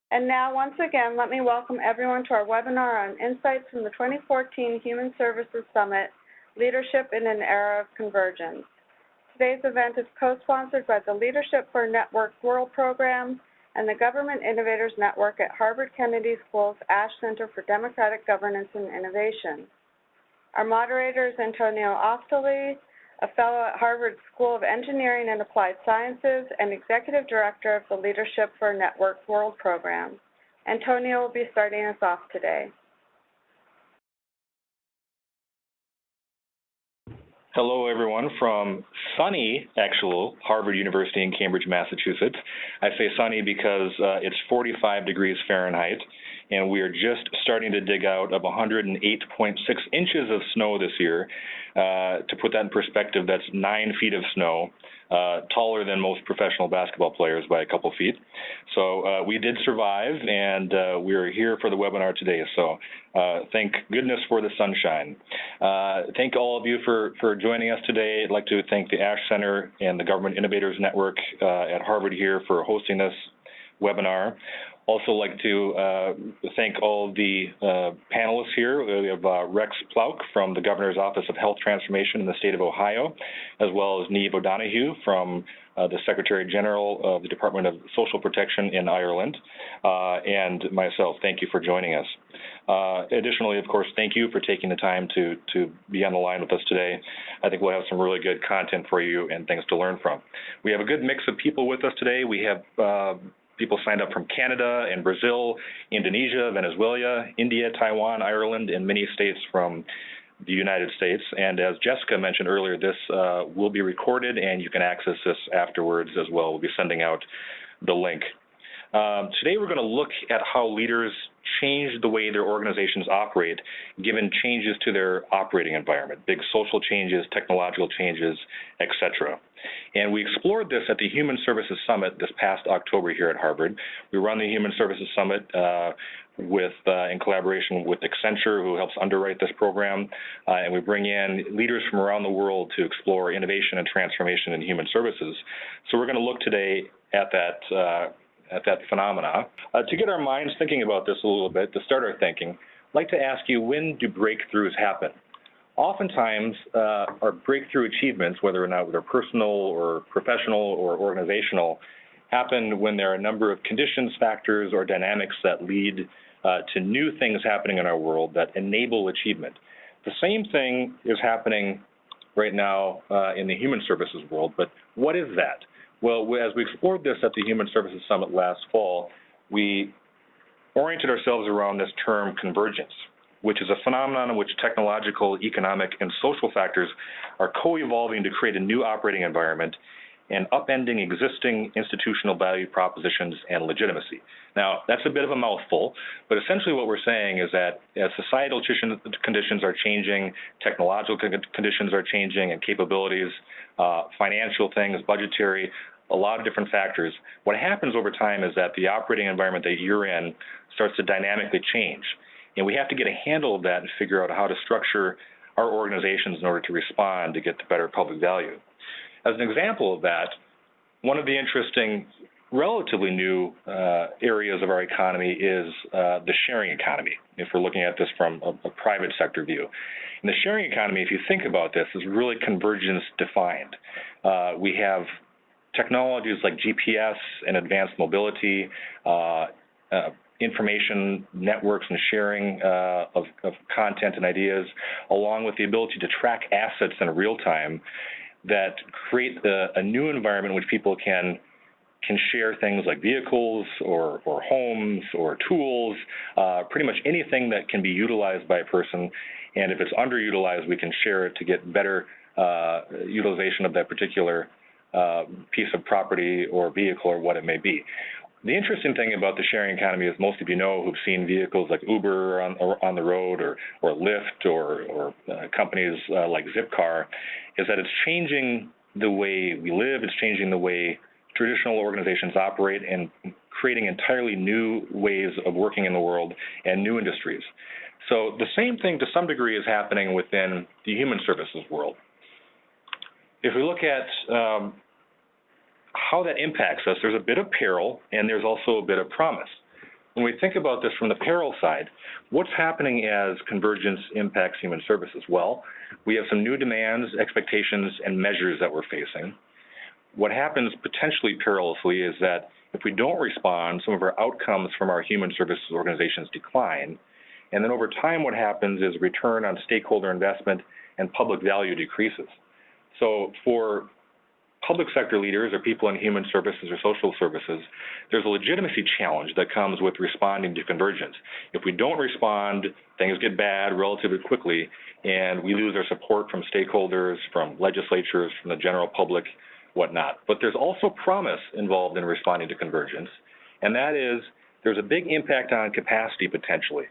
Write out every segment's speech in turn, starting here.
And now, once again, let me welcome everyone to our webinar on insights from the 2014 Human Services Summit, Leadership in an Era of Convergence. Today's event is co-sponsored by the Leadership for Networked World Program and the Government Innovators Network at Harvard Kennedy School's Ash Center for Democratic Governance and Innovation. Our moderator is Antonio Ostoli, a fellow at Harvard School of Engineering and Applied Sciences and Executive Director of the Leadership for Networked World Program. Antonio will be starting us off today. Hello, everyone, from sunny, actual Harvard University in Cambridge, Massachusetts. I say sunny because it's 45 degrees Fahrenheit, and we are just starting to dig out of 108.6 inches of snow this year. To put that in perspective, that's 9 feet of snow, taller than most professional basketball players by a couple feet. So we did survive, and we are here for the webinar today. So thank goodness for the sunshine. Thank all of you for joining us today. I'd like to thank the Ash Center and the Government Innovators Network at Harvard here for hosting this webinar. Also like to thank all the panelists here. We have Rex Plauk from the Governor's Office of Health Transformation in the state of Ohio, as well as Niamh O'Donoghue from the Secretary General of the Department of Social Protection in Ireland, and myself. Thank you for joining us. Additionally, of course, thank you for taking the time to be on the line with us today. I think we'll have some really good content for you and things to learn from. We have a good mix of people with us today. We have people signed up from Canada and Brazil, Indonesia, Venezuela, India, Taiwan, Ireland, and many states from the United States. And as Jessica mentioned earlier, this will be recorded and you can access this afterwards as well. We'll be sending out the link. Today we're going to look at how leaders change the way their organizations operate given changes to their operating environment, big social changes, technological changes, etc. And we explored this at the Human Services Summit this past October here at Harvard. We run the Human Services Summit in collaboration with Accenture, who helps underwrite this program, and we bring in leaders from around the world to explore innovation and transformation in human services. So we're going to look today at that phenomena. To get our minds thinking about this a little bit, to start our thinking, I'd like to ask you, when do breakthroughs happen? Oftentimes, our breakthrough achievements, whether or not they're personal or professional or organizational, happen when there are a number of conditions, factors, or dynamics that lead to new things happening in our world that enable achievement. The same thing is happening right now in the human services world, but what is that? Well, as we explored this at the Human Services Summit last fall, we oriented ourselves around this term convergence, which is a phenomenon in which technological, economic, and social factors are co-evolving to create a new operating environment and upending existing institutional value propositions and legitimacy. Now, that's a bit of a mouthful, but essentially what we're saying is that as societal conditions are changing, technological conditions are changing, and capabilities, financial things, budgetary, a lot of different factors, what happens over time is that the operating environment that you're in starts to dynamically change. And we have to get a handle of that and figure out how to structure our organizations in order to respond to get to better public value. As an example of that, one of the interesting, relatively new areas of our economy is the sharing economy, if we're looking at this from a private sector view. In the sharing economy, if you think about this, is really convergence defined. We have technologies like GPS and advanced mobility, information networks and sharing of content and ideas, along with the ability to track assets in real time that create a new environment in which people can share things like vehicles or homes or tools, pretty much anything that can be utilized by a person. And if it's underutilized, we can share it to get better utilization of that particular piece of property or vehicle or what it may be. The interesting thing about the sharing economy is most of you know who've seen vehicles like Uber on the road or Lyft or companies like Zipcar, is that it's changing the way we live, it's changing the way traditional organizations operate and creating entirely new ways of working in the world and new industries. So the same thing to some degree is happening within the human services world. If we look at how that impacts us, there's a bit of peril and there's also a bit of promise. when we think about this from the peril side, what's happening as convergence impacts human services? Well, we have some new demands, expectations, and measures that we're facing. What happens potentially perilously is that if we don't respond, some of our outcomes from our human services organizations decline. And then over time, what happens is return on stakeholder investment and public value decreases. So for public sector leaders or people in human services or social services, there's a legitimacy challenge that comes with responding to convergence. If we don't respond, things get bad relatively quickly, and we lose our support from stakeholders, from legislatures, from the general public, whatnot. But there's also promise involved in responding to convergence, and that is there's a big impact on capacity potentially.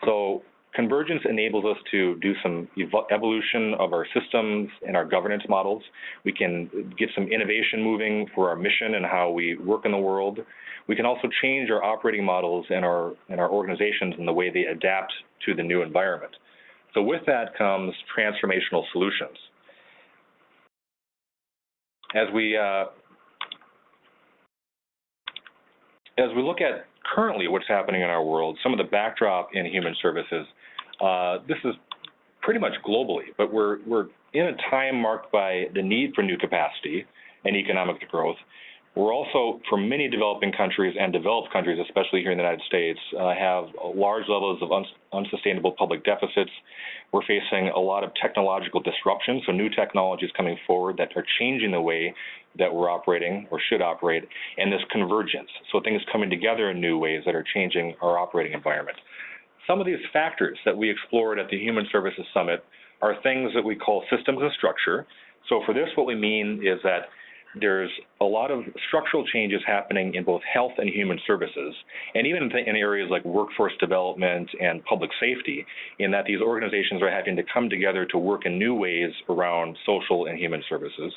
So convergence enables us to do some evolution of our systems and our governance models. We can get some innovation moving for our mission and how we work in the world. We can also change our operating models and our organizations in the way they adapt to the new environment. So with that comes transformational solutions. As we look at currently what's happening in our world, some of the backdrop in human services, this is pretty much globally, but we're in a time marked by the need for new capacity and economic growth. We're also, for many developing countries and developed countries, especially here in the United States, have large levels of unsustainable public deficits. We're facing a lot of technological disruption, so new technologies coming forward that are changing the way that we're operating or should operate, and this convergence, so things coming together in new ways that are changing our operating environment. Some of these factors that we explored at the Human Services Summit are things that we call systems and structure. So for this, what we mean is that there's a lot of structural changes happening in both health and human services, and even in areas like workforce development and public safety, in that these organizations are having to come together to work in new ways around social and human services.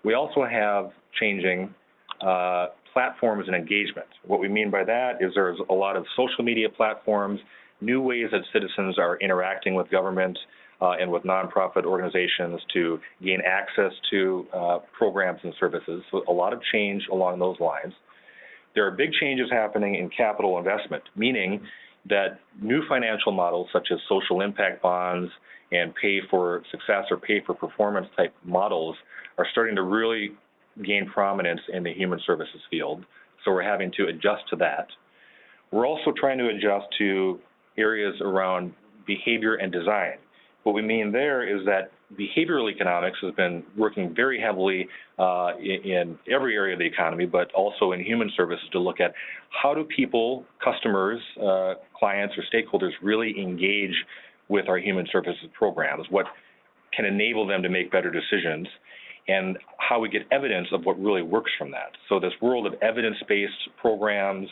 We also have changing platforms and engagement. What we mean by that is there's a lot of social media platforms, new ways that citizens are interacting with government and with nonprofit organizations to gain access to programs and services. So a lot of change along those lines. There are big changes happening in capital investment, meaning that new financial models such as social impact bonds and pay for success or pay for performance type models are starting to really gain prominence in the human services field. So we're having to adjust to that. We're also trying to adjust to areas around behavior and design. What we mean there is that behavioral economics has been working very heavily in every area of the economy, but also in human services to look at how do people, customers, clients, or stakeholders really engage with our human services programs, what can enable them to make better decisions, and how we get evidence of what really works from that. So this world of evidence-based programs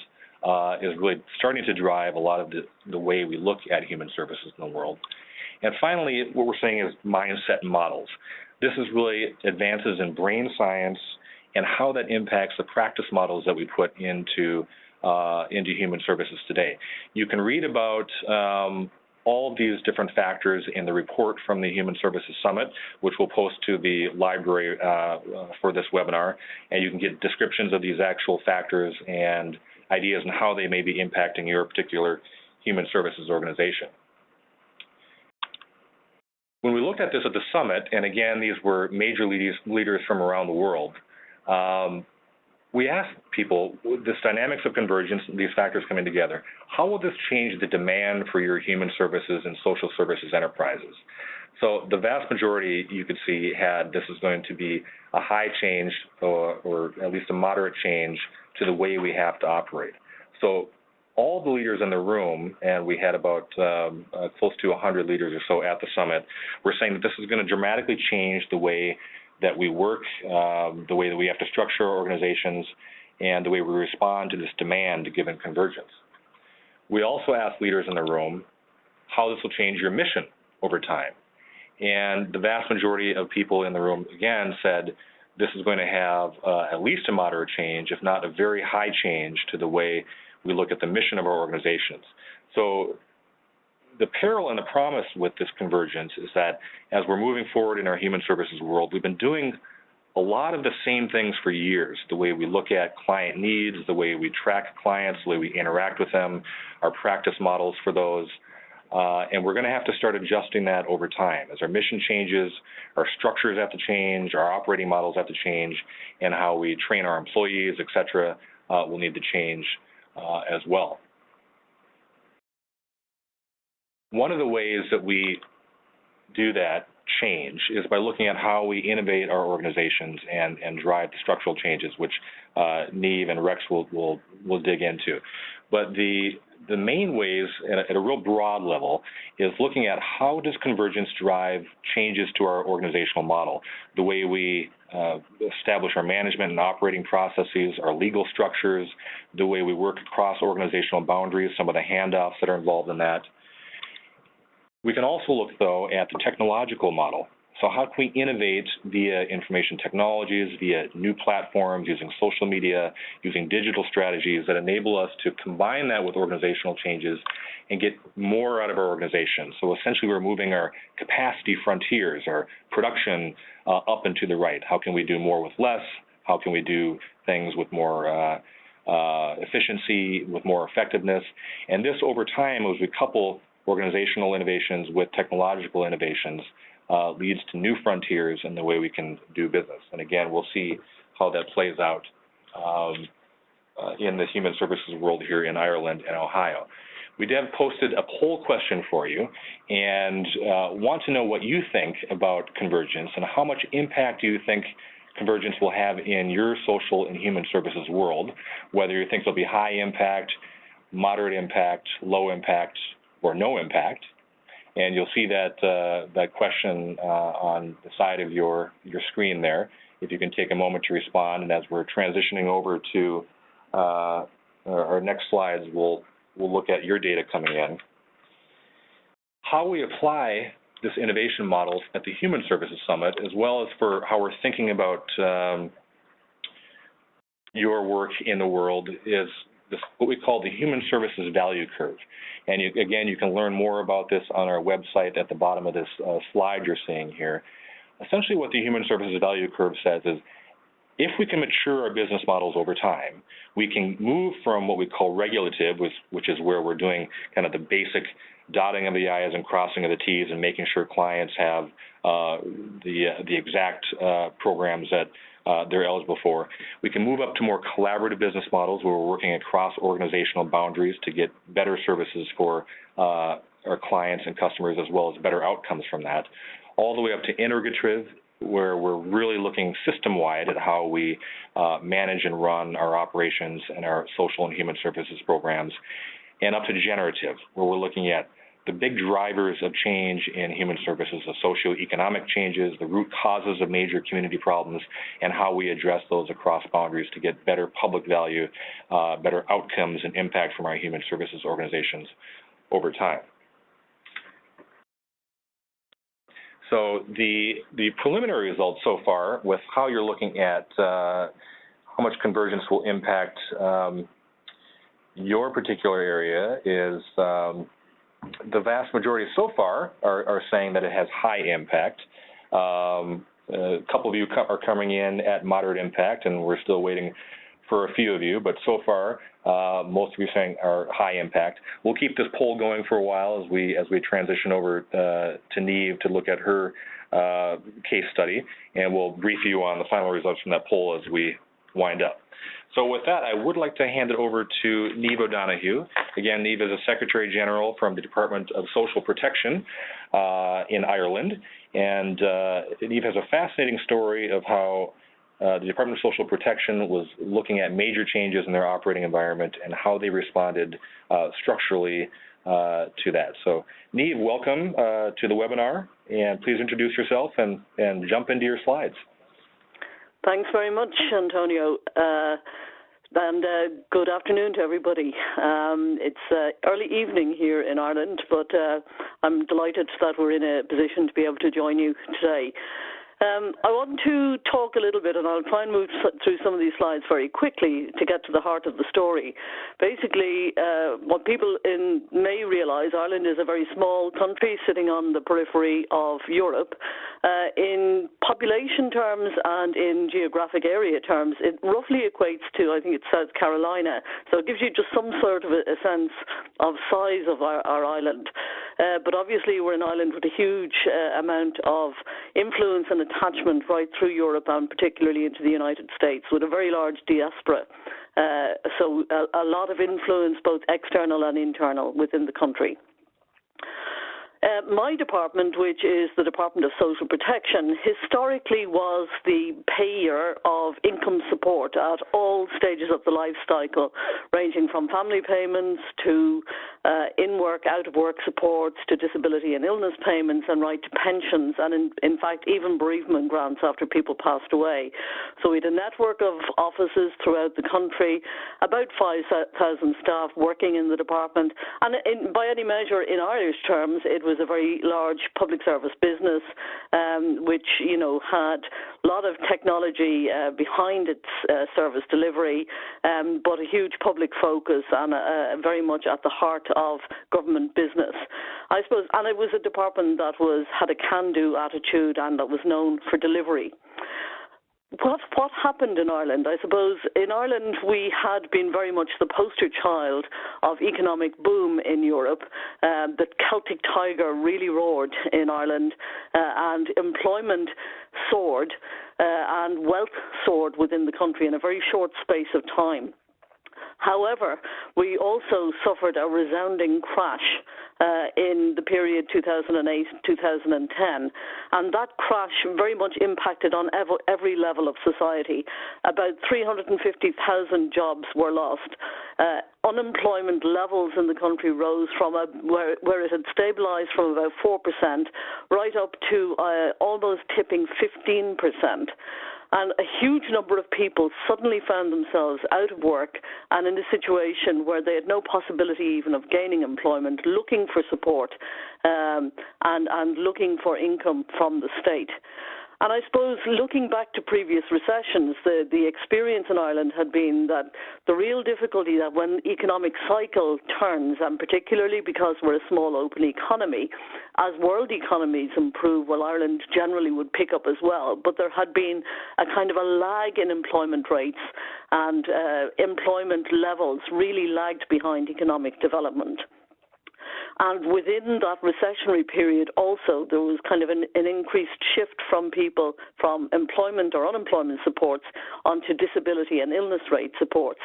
is really starting to drive a lot of the way we look at human services in the world. And finally, what we're saying is mindset and models. This is really advances in brain science and how that impacts the practice models that we put into human services today. You can read about all of these different factors in the report from the Human Services Summit, which we'll post to the library for this webinar, and you can get descriptions of these actual factors and ideas on how they may be impacting your particular human services organization. When we looked at this at the summit, and again, these were major leaders from around the world, we asked people, this dynamics of convergence, these factors coming together, how will this change the demand for your human services and social services enterprises? So the vast majority, you could see, had this is going to be a high change or at least a moderate change to the way we have to operate. So all the leaders in the room, and we had about close to 100 leaders or so at the summit, were saying that this is going to dramatically change the way that we work, the way that we have to structure our organizations, and the way we respond to this demand given convergence. We also asked leaders in the room how this will change your mission over time. And the vast majority of people in the room, again, said this is going to have at least a moderate change, if not a very high change to the way we look at the mission of our organizations. So the peril and the promise with this convergence is that as we're moving forward in our human services world, we've been doing a lot of the same things for years, the way we look at client needs, the way we track clients, the way we interact with them, our practice models for those. And we're going to have to start adjusting that over time. As our mission changes, our structures have to change, our operating models have to change, and how we train our employees, et cetera, will need to change as well. One of the ways that we do that change is by looking at how we innovate our organizations and drive the structural changes, which Neve and Rex will dig into. But the main ways, at a real broad level, is looking at how does convergence drive changes to our organizational model, the way we establish our management and operating processes, our legal structures, the way we work across organizational boundaries, some of the handoffs that are involved in that. We can also look, though, at the technological model. So how can we innovate via information technologies, via new platforms, using social media, using digital strategies that enable us to combine that with organizational changes and get more out of our organization? So essentially we're moving our capacity frontiers, our production up and to the right. How can we do more with less? How can we do things with more efficiency, with more effectiveness? And this, over time, as we couple organizational innovations with technological innovations, leads to new frontiers in the way we can do business. And again, we'll see how that plays out in the human services world here in Ireland and Ohio. We have posted a poll question for you and want to know what you think about convergence and how much impact you think convergence will have in your social and human services world, whether you think there'll be high impact, moderate impact, low impact, or no impact. And you'll see that that question on the side of your screen there. If you can take a moment to respond, and as we're transitioning over to our next slides, we'll look at your data coming in. How we apply this innovation model at the Human Services Summit, as well as for how we're thinking about your work in the world, is what we call the Human Services Value Curve. And again, you can learn more about this on our website at the bottom of this slide you're seeing here. Essentially what the Human Services Value Curve says is, if we can mature our business models over time, we can move from what we call regulative, which is where we're doing kind of the basic dotting of the I's and crossing of the T's and making sure clients have the exact programs that they're eligible for. We can move up to more collaborative business models where we're working across organizational boundaries to get better services for our clients and customers, as well as better outcomes from that, all the way up to integrative, where we're really looking system-wide at how we manage and run our operations and our social and human services programs, and up to generative, where we're looking at the big drivers of change in human services, the socioeconomic changes, the root causes of major community problems, and how we address those across boundaries to get better public value, better outcomes and impact from our human services organizations over time. So the preliminary results so far with how you're looking at how much convergence will impact your particular area is the vast majority so far are saying that it has high impact. A couple of you are coming in at moderate impact, and we're still waiting for a few of you, but so far most of you saying are high impact. We'll keep this poll going for a while as we transition over to Neve to look at her case study, and we'll brief you on the final results from that poll as we wind up. So with that, I would like to hand it over to Neve O'Donoghue. Again, Neve is a Secretary General from the Department of Social Protection in Ireland, and Neve has a fascinating story of how the Department of Social Protection was looking at major changes in their operating environment and how they responded structurally to that. So, Neve, welcome to the webinar, and please introduce yourself and jump into your slides. Thanks very much, Antonio, and good afternoon to everybody. It's early evening here in Ireland, but I'm delighted that we're in a position to be able to join you today. I want to talk a little bit, and I'll try and move through some of these slides very quickly to get to the heart of the story. Basically, what people may realise, Ireland is a very small country sitting on the periphery of Europe. In population terms and in geographic area terms, it roughly equates to, I think it's South Carolina. So it gives you just some sort of a sense of size of our island. But obviously we're an island with a huge amount of influence and attachment right through Europe and particularly into the United States, with a very large diaspora. So a lot of influence, both external and internal, within the country. My department, which is the Department of Social Protection, historically was the payer of income support at all stages of the life cycle, ranging from family payments to in-work, out-of-work supports to disability and illness payments and right to pensions and, in fact, even bereavement grants after people passed away. So we had a network of offices throughout the country, about 5,000 staff working in the department, and by any measure, in Irish terms, it was a very large public service business, which, you know, had a lot of technology behind its service delivery, but a huge public focus and very much at the heart of government business, I suppose. And it was a department that had a can-do attitude and that was known for delivery. What happened in Ireland? I suppose in Ireland we had been very much the poster child of economic boom in Europe. The Celtic tiger really roared in Ireland, and employment soared and wealth soared within the country in a very short space of time. However, we also suffered a resounding crash in the period 2008-2010, and that crash very much impacted on every level of society. About 350,000 jobs were lost. Unemployment levels in the country rose from where it had stabilized from about 4% right up to almost tipping 15%. And a huge number of people suddenly found themselves out of work and in a situation where they had no possibility even of gaining employment, looking for support and looking for income from the state. And I suppose looking back to previous recessions, the experience in Ireland had been that the real difficulty that when the economic cycle turns, and particularly because we're a small open economy, as world economies improve, well, Ireland generally would pick up as well. But there had been a kind of a lag in employment rates, and employment levels really lagged behind economic development. And within that recessionary period also, there was kind of an increased shift from people from employment or unemployment supports onto disability and illness rate supports.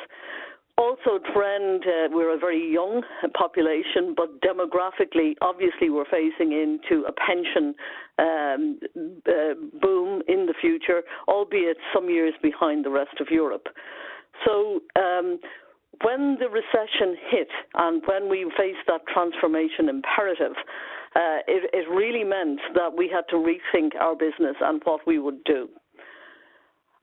Also trend, we're a very young population, but demographically, obviously, we're facing into a pension boom in the future, albeit some years behind the rest of Europe. So when the recession hit and when we faced that transformation imperative, it really meant that we had to rethink our business and what we would do.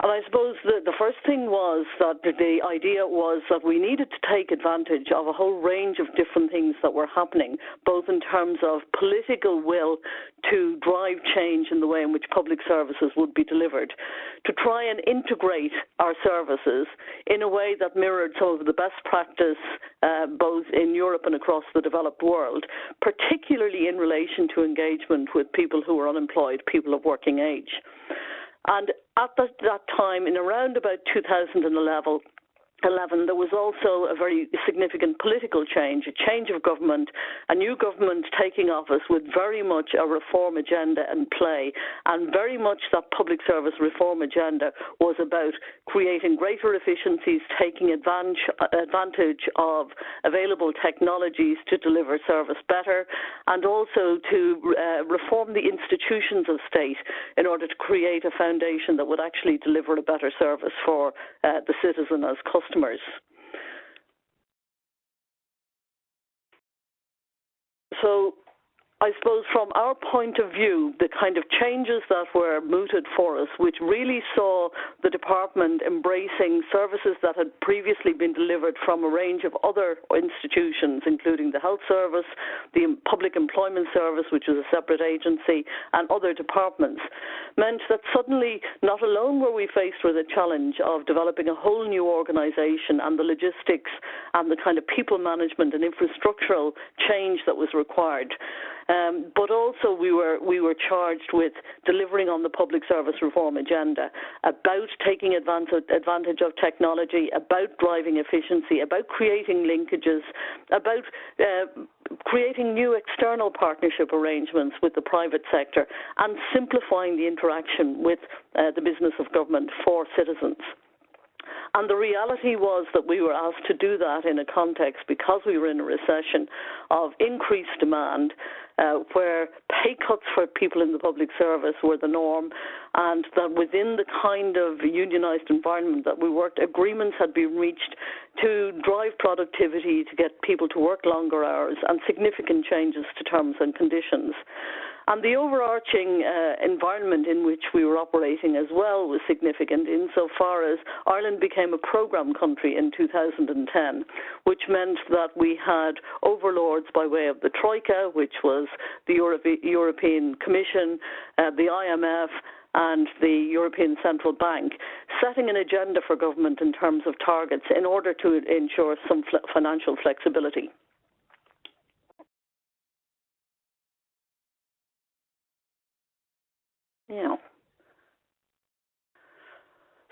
And I suppose the first thing was that the idea was that we needed to take advantage of a whole range of different things that were happening, both in terms of political will to drive change in the way in which public services would be delivered, to try and integrate our services in a way that mirrored some of the best practice both in Europe and across the developed world, particularly in relation to engagement with people who are unemployed, people of working age. And at that time, in around about 2011, there was also a very significant political change, a change of government, a new government taking office with very much a reform agenda in play, and very much that public service reform agenda was about creating greater efficiencies, taking advantage of available technologies to deliver service better, and also to reform the institutions of state in order to create a foundation that would actually deliver a better service for the citizen as customers. So I suppose from our point of view, the kind of changes that were mooted for us, which really saw the department embracing services that had previously been delivered from a range of other institutions, including the Health Service, the Public Employment Service, which was a separate agency, and other departments, meant that suddenly, not alone were we faced with a challenge of developing a whole new organisation and the logistics and the kind of people management and infrastructural change that was required, but also we were charged with delivering on the public service reform agenda, about taking advantage of technology, about driving efficiency, about creating linkages, about creating new external partnership arrangements with the private sector, and simplifying the interaction with the business of government for citizens. And the reality was that we were asked to do that in a context, because we were in a recession, of increased demand, where pay cuts for people in the public service were the norm, and that within the kind of unionised environment that we worked, agreements had been reached to drive productivity, to get people to work longer hours, and significant changes to terms and conditions. And the overarching environment in which we were operating as well was significant, insofar as Ireland became a programme country in 2010, which meant that we had overlords by way of the Troika, which was the European Commission, the IMF, and the European Central Bank, setting an agenda for government in terms of targets in order to ensure some financial flexibility. Yeah.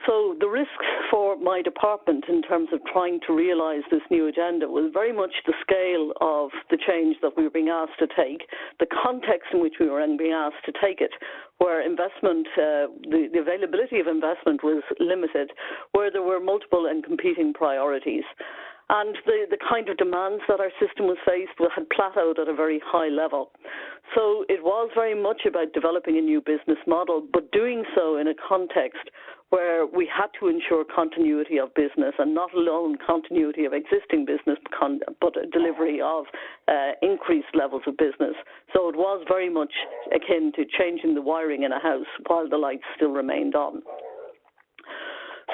So the risks for my department in terms of trying to realise this new agenda was very much the scale of the change that we were being asked to take, the context in which we were being asked to take it, where investment, the availability of investment was limited, where there were multiple and competing priorities. And the kind of demands that our system was faced with had plateaued at a very high level. So it was very much about developing a new business model, but doing so in a context where we had to ensure continuity of business, and not alone continuity of existing business, but delivery of increased levels of business. So it was very much akin to changing the wiring in a house while the lights still remained on.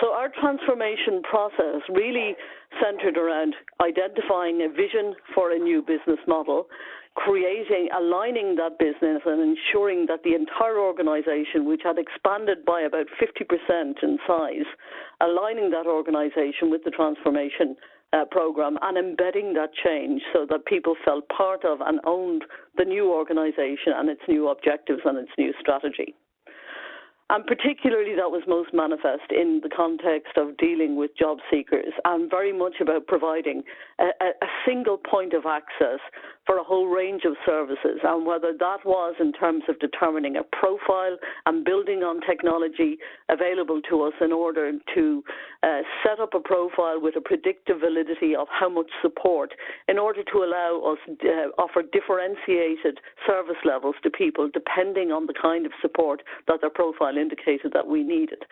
So our transformation process really centered around identifying a vision for a new business model, aligning that business and ensuring that the entire organization, which had expanded by about 50% in size, aligning that organization with the transformation program and embedding that change so that people felt part of and owned the new organization and its new objectives and its new strategy. And particularly that was most manifest in the context of dealing with job seekers, and very much about providing a single point of access for a whole range of services, and whether that was in terms of determining a profile and building on technology available to us in order to set up a profile with a predictive validity of how much support, in order to allow us offer differentiated service levels to people depending on the kind of support that their profile indicated that we needed.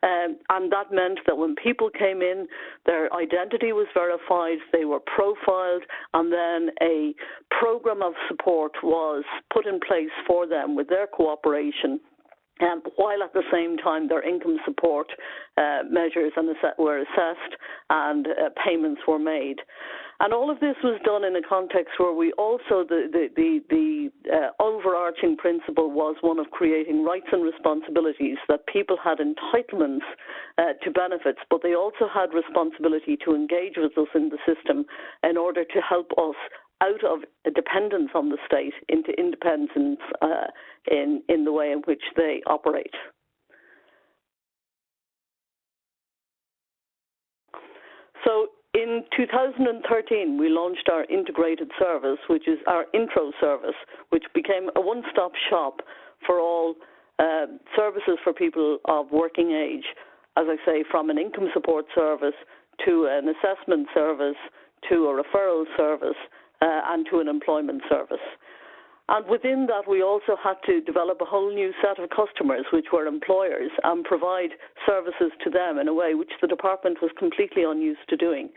And that meant that when people came in, their identity was verified, they were profiled, and then a program of support was put in place for them with their cooperation, while at the same time their income support measures were assessed and payments were made. And all of this was done in a context where we also, the overarching principle was one of creating rights and responsibilities, that people had entitlements to benefits, but they also had responsibility to engage with us in the system in order to help us out of a dependence on the state into independence in the way in which they operate. So in 2013, we launched our integrated service, which is our intro service, which became a one-stop shop for all services for people of working age, as I say, from an income support service to an assessment service to a referral service and to an employment service. And within that, we also had to develop a whole new set of customers, which were employers, and provide services to them in a way which the department was completely unused to doing.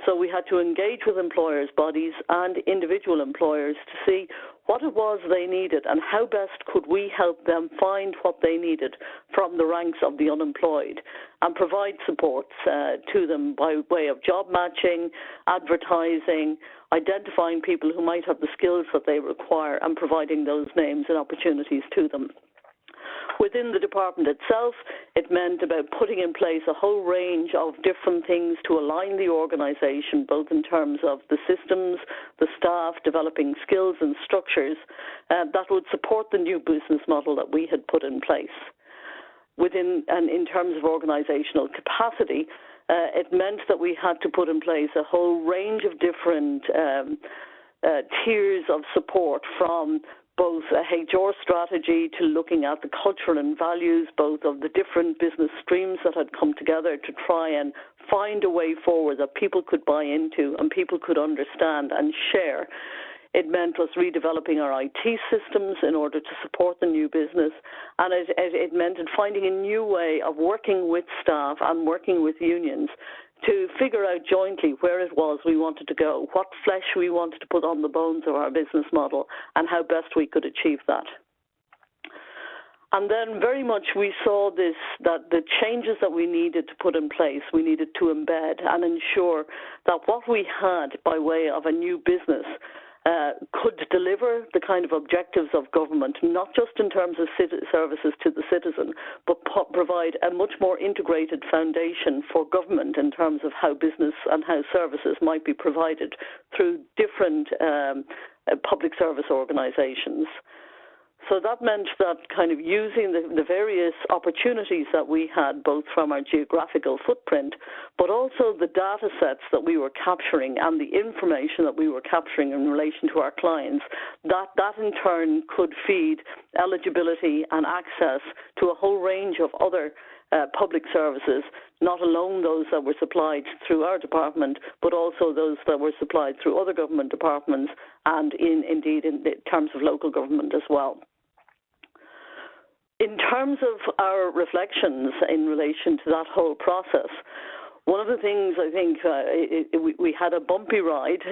So we had to engage with employers' bodies and individual employers to see what it was they needed and how best could we help them find what they needed from the ranks of the unemployed and provide supports to them by way of job matching, advertising, identifying people who might have the skills that they require and providing those names and opportunities to them. Within the department itself, it meant about putting in place a whole range of different things to align the organisation, both in terms of the systems, the staff, developing skills and structures that would support the new business model that we had put in place. Within and in terms of organisational capacity, it meant that we had to put in place a whole range of different tiers of support, from both a HR strategy to looking at the culture and values, both of the different business streams that had come together to try and find a way forward that people could buy into and people could understand and share. It meant us redeveloping our IT systems in order to support the new business, and it meant finding a new way of working with staff and working with unions to figure out jointly where it was we wanted to go, what flesh we wanted to put on the bones of our business model, and how best we could achieve that. And then very much we saw this, that the changes that we needed to put in place, we needed to embed and ensure that what we had by way of a new business could deliver the kind of objectives of government, not just in terms of services to the citizen, but provide a much more integrated foundation for government in terms of how business and how services might be provided through different public service organisations. So that meant that kind of using the various opportunities that we had, both from our geographical footprint, but also the data sets that we were capturing and the information that we were capturing in relation to our clients, that in turn could feed eligibility and access to a whole range of other public services, not alone those that were supplied through our department, but also those that were supplied through other government departments and indeed in terms of local government as well. In terms of our reflections in relation to that whole process, one of the things I think we had a bumpy ride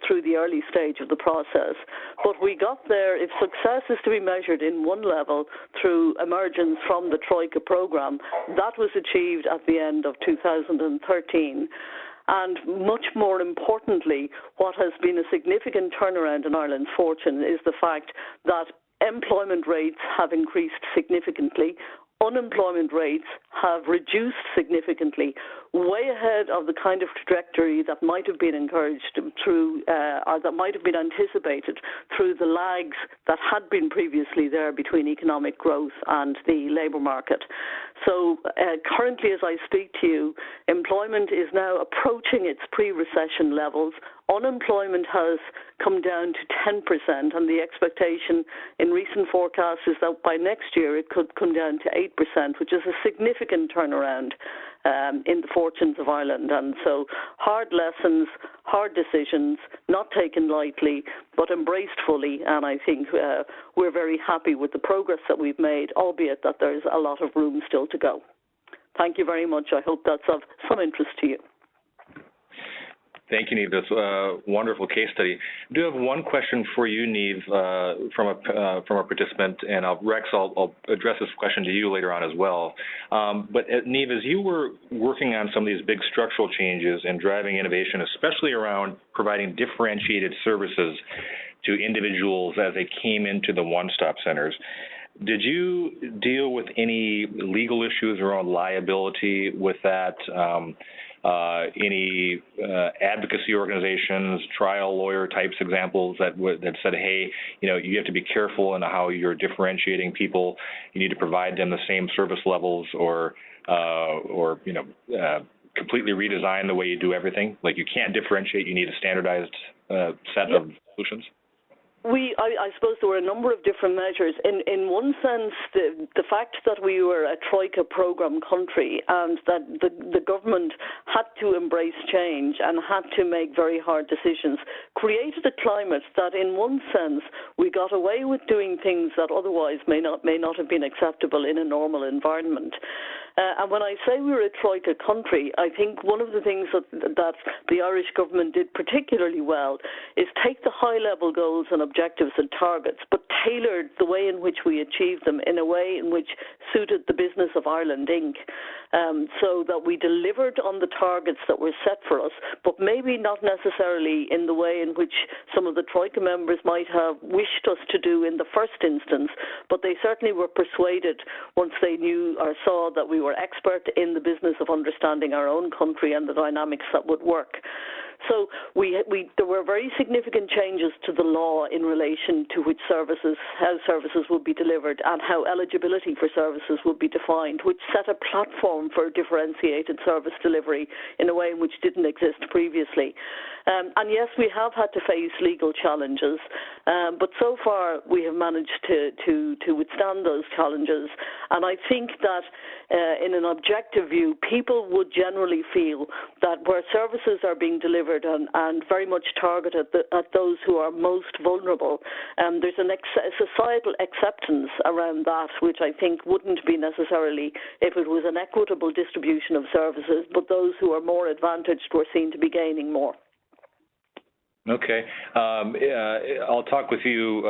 through the early stage of the process, but we got there. If success is to be measured in one level through emergence from the Troika programme, that was achieved at the end of 2013. And much more importantly, what has been a significant turnaround in Ireland's fortune is the fact that employment rates have increased significantly. Unemployment rates have reduced significantly, way ahead of the kind of trajectory that might have been encouraged through, or that might have been anticipated through the lags that had been previously there between economic growth and the labour market. So currently, as I speak to you, employment is now approaching its pre-recession levels. Unemployment has come down to 10%, and the expectation in recent forecasts is that by next year it could come down to 8%, which is a significant turnaround in the fortunes of Ireland. And so hard lessons, hard decisions, not taken lightly, but embraced fully, and I think we're very happy with the progress that we've made, albeit that there's a lot of room still to go. Thank you very much. I hope that's of some interest to you. Thank you, Niamh. That's a wonderful case study. I do have one question for you, Niamh, from a participant, and Rex, I'll address this question to you later on as well. But Niamh, as you were working on some of these big structural changes and driving innovation, especially around providing differentiated services to individuals as they came into the one-stop centers, did you deal with any legal issues around liability with that? Any advocacy organizations, trial lawyer types examples that said, hey, you have to be careful in how you're differentiating people. You need to provide them the same service levels, or completely redesign the way you do everything. Like, you can't differentiate. You need a standardized set of solutions. I suppose there were a number of different measures. In one sense, the fact that we were a Troika programme country and that the government had to embrace change and had to make very hard decisions created a climate that, in one sense, we got away with doing things that otherwise may not have been acceptable in a normal environment. And when I say we're a troika country, I think one of the things that the Irish government did particularly well is take the high-level goals and objectives and targets, but tailored the way in which we achieved them in a way in which suited the business of Ireland Inc., so that we delivered on the targets that were set for us, but maybe not necessarily in the way in which some of the troika members might have wished us to do in the first instance, but they certainly were persuaded once they knew or saw that we were expert in the business of understanding our own country and the dynamics that would work. So there were very significant changes to the law in relation to which services, how services would be delivered and how eligibility for services would be defined, which set a platform for differentiated service delivery in a way which didn't exist previously. And yes, we have had to face legal challenges, but so far we have managed to withstand those challenges. And I think that in an objective view, people would generally feel that where services are being delivered and very much targeted at those who are most vulnerable, there's a societal acceptance around that, which I think wouldn't be necessarily if it was an equitable distribution of services, but those who are more advantaged were seen to be gaining more. Okay. I'll talk with you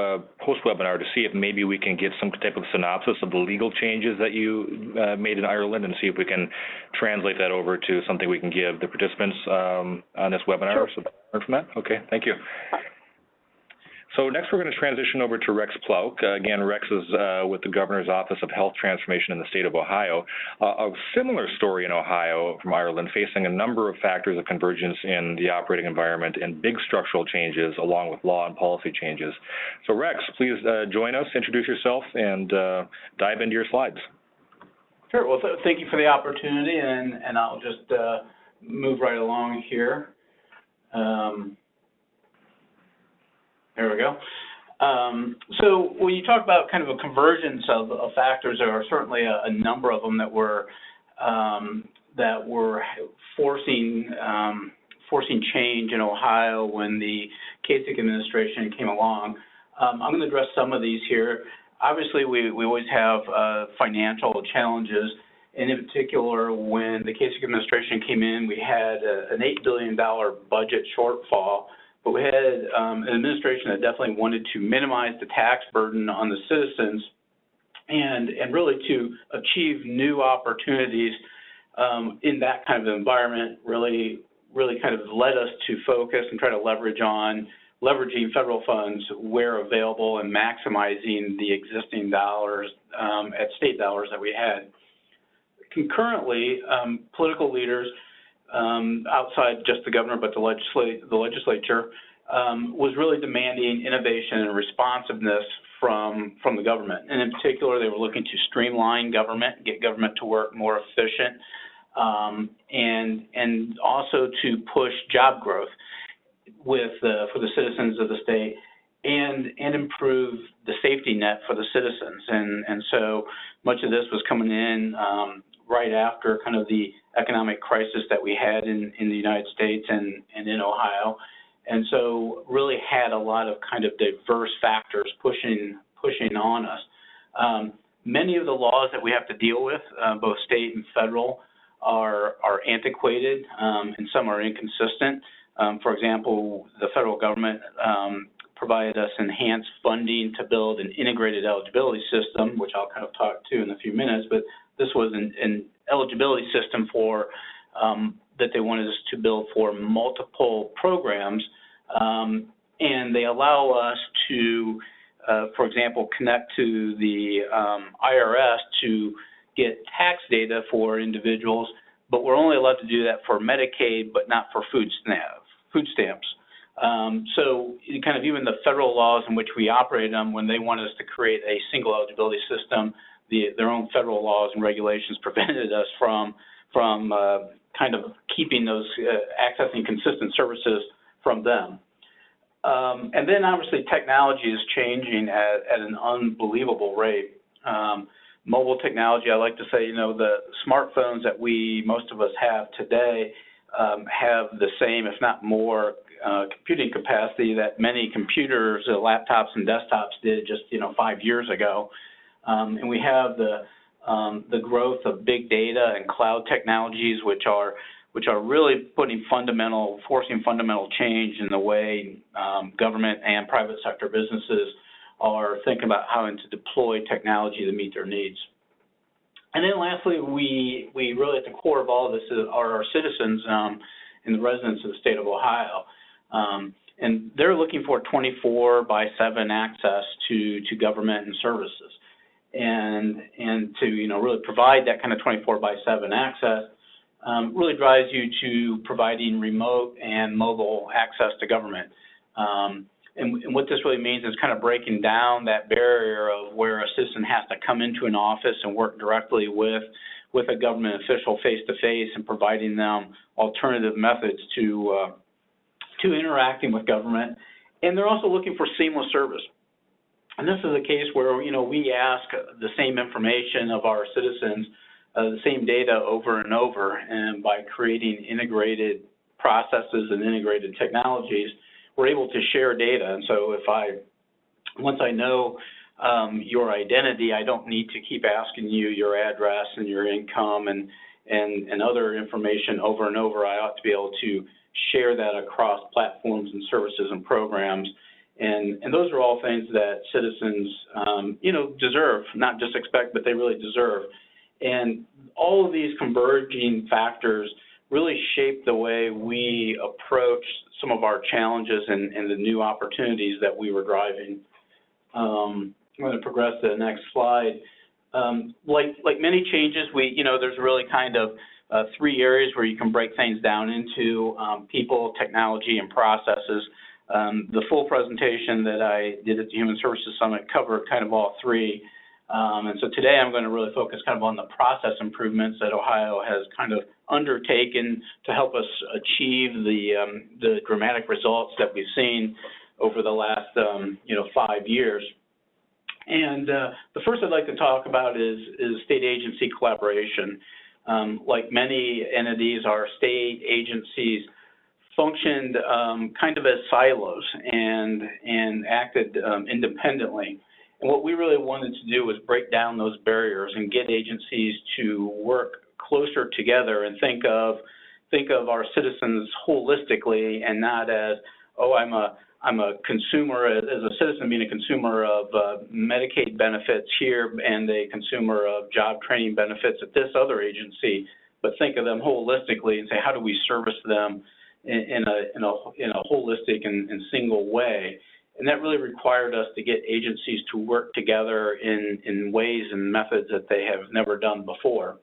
post-webinar to see if maybe we can get some type of synopsis of the legal changes that you made in Ireland and see if we can translate that over to something we can give the participants on this webinar. Sure. So learn from that? Okay, thank you. So next we're going to transition over to Rex Plouk. Again, Rex is with the Governor's Office of Health Transformation in the state of Ohio. A similar story in Ohio from Ireland, facing a number of factors of convergence in the operating environment and big structural changes along with law and policy changes. So Rex, please join us, introduce yourself, and dive into your slides. Sure. Well, thank you for the opportunity, and I'll just move right along here. There we go. So when you talk about kind of a convergence of factors, there are certainly a number of them that were forcing change in Ohio when the Kasich administration came along. I'm going to address some of these here. Obviously, we always have financial challenges, and in particular, when the Kasich administration came in, we had an $8 billion budget shortfall. But we had an administration that definitely wanted to minimize the tax burden on the citizens and really to achieve new opportunities in that kind of environment really kind of led us to focus and try to leveraging federal funds where available and maximizing the existing dollars at state dollars that we had. Concurrently, political leaders outside just the governor, but the legislature was really demanding innovation and responsiveness from the government. And in particular, they were looking to streamline government, get government to work more efficient, and also to push job growth for the citizens of the state and improve the safety net for the citizens. And so much of this was coming in right after kind of the economic crisis that we had in the United States and in Ohio. And so really had a lot of kind of diverse factors pushing on us. Many of the laws that we have to deal with, both state and federal, are antiquated and some are inconsistent. For example, the federal government provided us enhanced funding to build an integrated eligibility system, which I'll kind of talk to in a few minutes, but this was an eligibility system for that they wanted us to build for multiple programs, and they allow us to, for example, connect to the IRS to get tax data for individuals, but we're only allowed to do that for Medicaid, but not for food stamps. So kind of even the federal laws in which we operate on, when they want us to create a single eligibility system, their own federal laws and regulations prevented us from kind of keeping those, accessing consistent services from them. And then obviously technology is changing at an unbelievable rate. Mobile technology, I like to say, the smartphones that most of us have today have the same, if not more, computing capacity that many computers, laptops and desktops did just, 5 years ago. And we have the the growth of big data and cloud technologies, which are really forcing fundamental change in the way government and private sector businesses are thinking about how to deploy technology to meet their needs. And then lastly, we really at the core of all of this are our citizens and the residents of the state of Ohio. And they're looking for 24/7 access to government and services. And to really provide that kind of 24/7 access really drives you to providing remote and mobile access to government. And what this really means is kind of breaking down that barrier of where a citizen has to come into an office and work directly with a government official face-to-face and providing them alternative methods to interacting with government. And they're also looking for seamless service. And this is a case where, we ask the same information of our citizens, the same data over and over, and by creating integrated processes and integrated technologies, we're able to share data. And so once I know your identity, I don't need to keep asking you your address and your income and other information over and over. I ought to be able to share that across platforms and services and programs. And those are all things that citizens, deserve, not just expect, but they really deserve. And all of these converging factors really shape the way we approach some of our challenges and the new opportunities that we were driving. I'm going to progress to the next slide. Like many changes, there's really kind of 3 areas where you can break things down into: people, technology, and processes. The full presentation that I did at the Human Services Summit covered kind of all 3. And so today I'm going to really focus kind of on the process improvements that Ohio has kind of undertaken to help us achieve the dramatic results that we've seen over the last 5 years. And the first I'd like to talk about is state agency collaboration. Like many entities, our state agencies functioned kind of as silos and acted independently. And what we really wanted to do was break down those barriers and get agencies to work closer together and think of our citizens holistically, and not as, I'm a consumer, as a citizen being a consumer of Medicaid benefits here and a consumer of job training benefits at this other agency, but think of them holistically and say, how do we service them in a holistic and single way? And that really required us to get agencies to work together in ways and methods that they have never done before.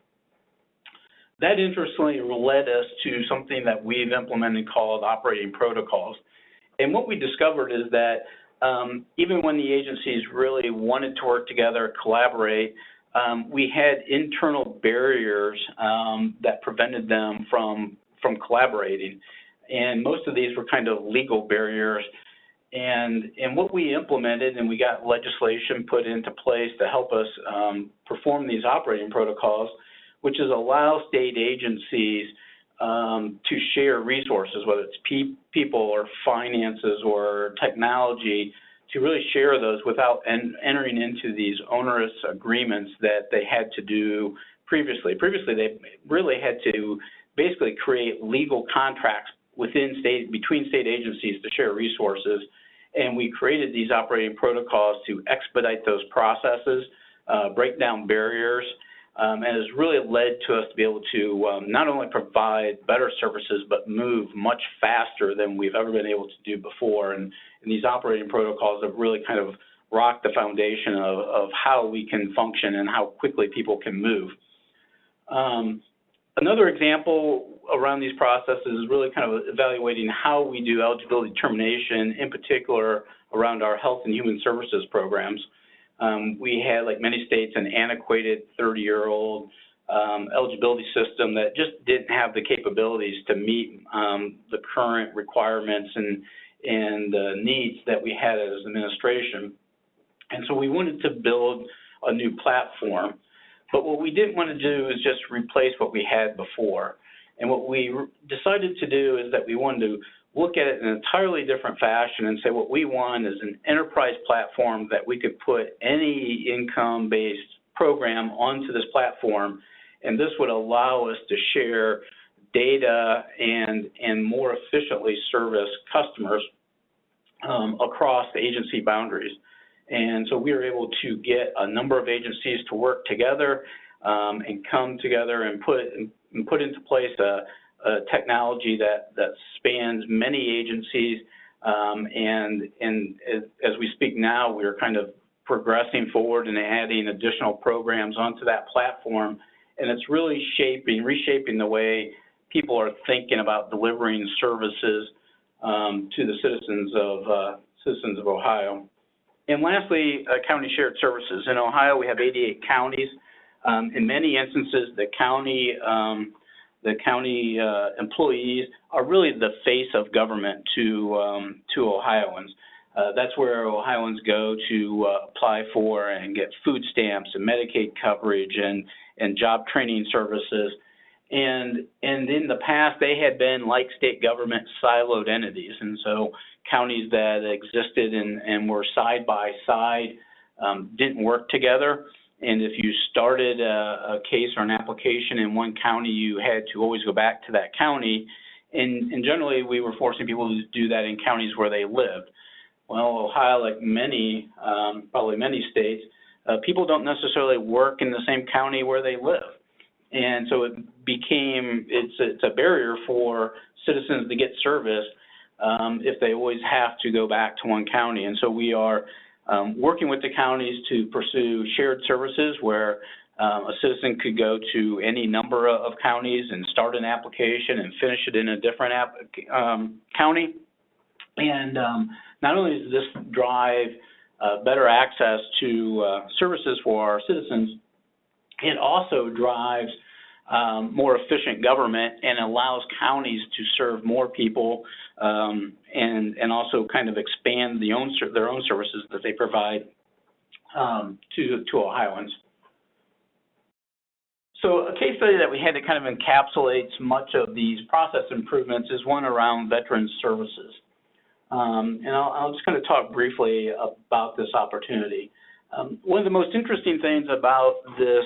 That interestingly led us to something that we've implemented called operating protocols. And what we discovered is that even when the agencies really wanted to work together, collaborate, we had internal barriers that prevented them from collaborating. And most of these were kind of legal barriers. And what we implemented, and we got legislation put into place to help us perform these operating protocols, which is allow state agencies to share resources, whether it's people or finances or technology, to really share those without entering into these onerous agreements that they had to do previously. Previously, they really had to basically create legal contracts between state agencies to share resources. And we created these operating protocols to expedite those processes, break down barriers, and has really led to us to be able to not only provide better services, but move much faster than we've ever been able to do before. And these operating protocols have really kind of rocked the foundation of how we can function and how quickly people can move. Another example around these processes is really kind of evaluating how we do eligibility determination, in particular around our health and human services programs. We had, like many states, an antiquated 30-year-old eligibility system that just didn't have the capabilities to meet the current requirements and needs that we had as an administration. And so we wanted to build a new platform. But what we didn't want to do is just replace what we had before. And what we decided to do is that we wanted to look at it in an entirely different fashion and say what we want is an enterprise platform that we could put any income-based program onto this platform, and this would allow us to share data and more efficiently service customers across the agency boundaries. And so we were able to get a number of agencies to work together and come together and put into place a technology that spans many agencies. And as we speak now, we're kind of progressing forward and adding additional programs onto that platform. And it's really reshaping the way people are thinking about delivering services to the citizens of Ohio. And lastly, county shared services. In Ohio, we have 88 counties. In many instances, the county employees are really the face of government to Ohioans. That's where Ohioans go to apply for and get food stamps and Medicaid coverage and job training services. And in the past, they had been like state government siloed entities. And so counties that existed and were side by side didn't work together. And if you started a case or an application in one county, you had to always go back to that county. And generally, we were forcing people to do that in counties where they lived. Well, Ohio, like probably many states, people don't necessarily work in the same county where they live. And so it's a barrier for citizens to get service if they always have to go back to one county. And so we are working with the counties to pursue shared services where a citizen could go to any number of counties and start an application and finish it in a different county. And not only does this drive better access to services for our citizens, it also drives more efficient government and allows counties to serve more people and also kind of expand their own services that they provide to Ohioans. So a case study that we had that kind of encapsulates much of these process improvements is one around veterans services. And I'll just kind of talk briefly about this opportunity. One of the most interesting things about this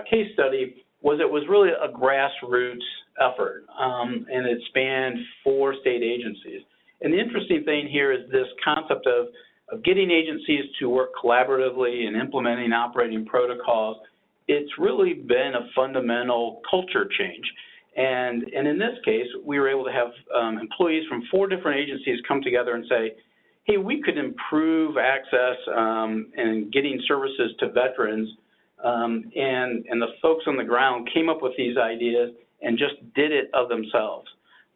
case study was it was really a grassroots effort, and it spanned 4 state agencies. And the interesting thing here is this concept of getting agencies to work collaboratively and implementing operating protocols. It's really been a fundamental culture change. And in this case, we were able to have employees from 4 different agencies come together and say, hey, we could improve access and getting services to veterans. And the folks on the ground came up with these ideas and just did it of themselves.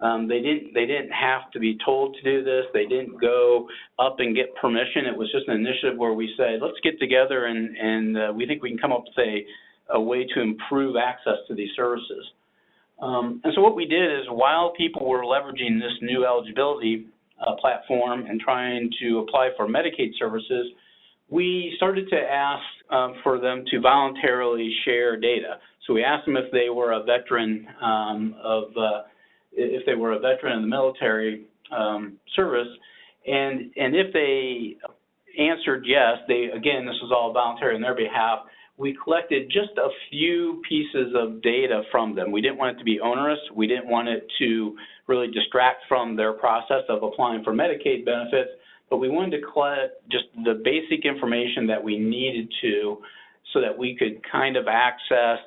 They didn't have to be told to do this. They didn't go up and get permission. It was just an initiative where we said, let's get together and we think we can come up with a way to improve access to these services. And so what we did is while people were leveraging this new eligibility platform and trying to apply for Medicaid services, we started to ask for them to voluntarily share data. So we asked them if they were a veteran if they were a veteran in the military service, and if they answered yes, again, this was all voluntary on their behalf, we collected just a few pieces of data from them. We didn't want it to be onerous. We didn't want it to really distract from their process of applying for Medicaid benefits, but we wanted to collect just the basic information that we needed to so that we could kind of access,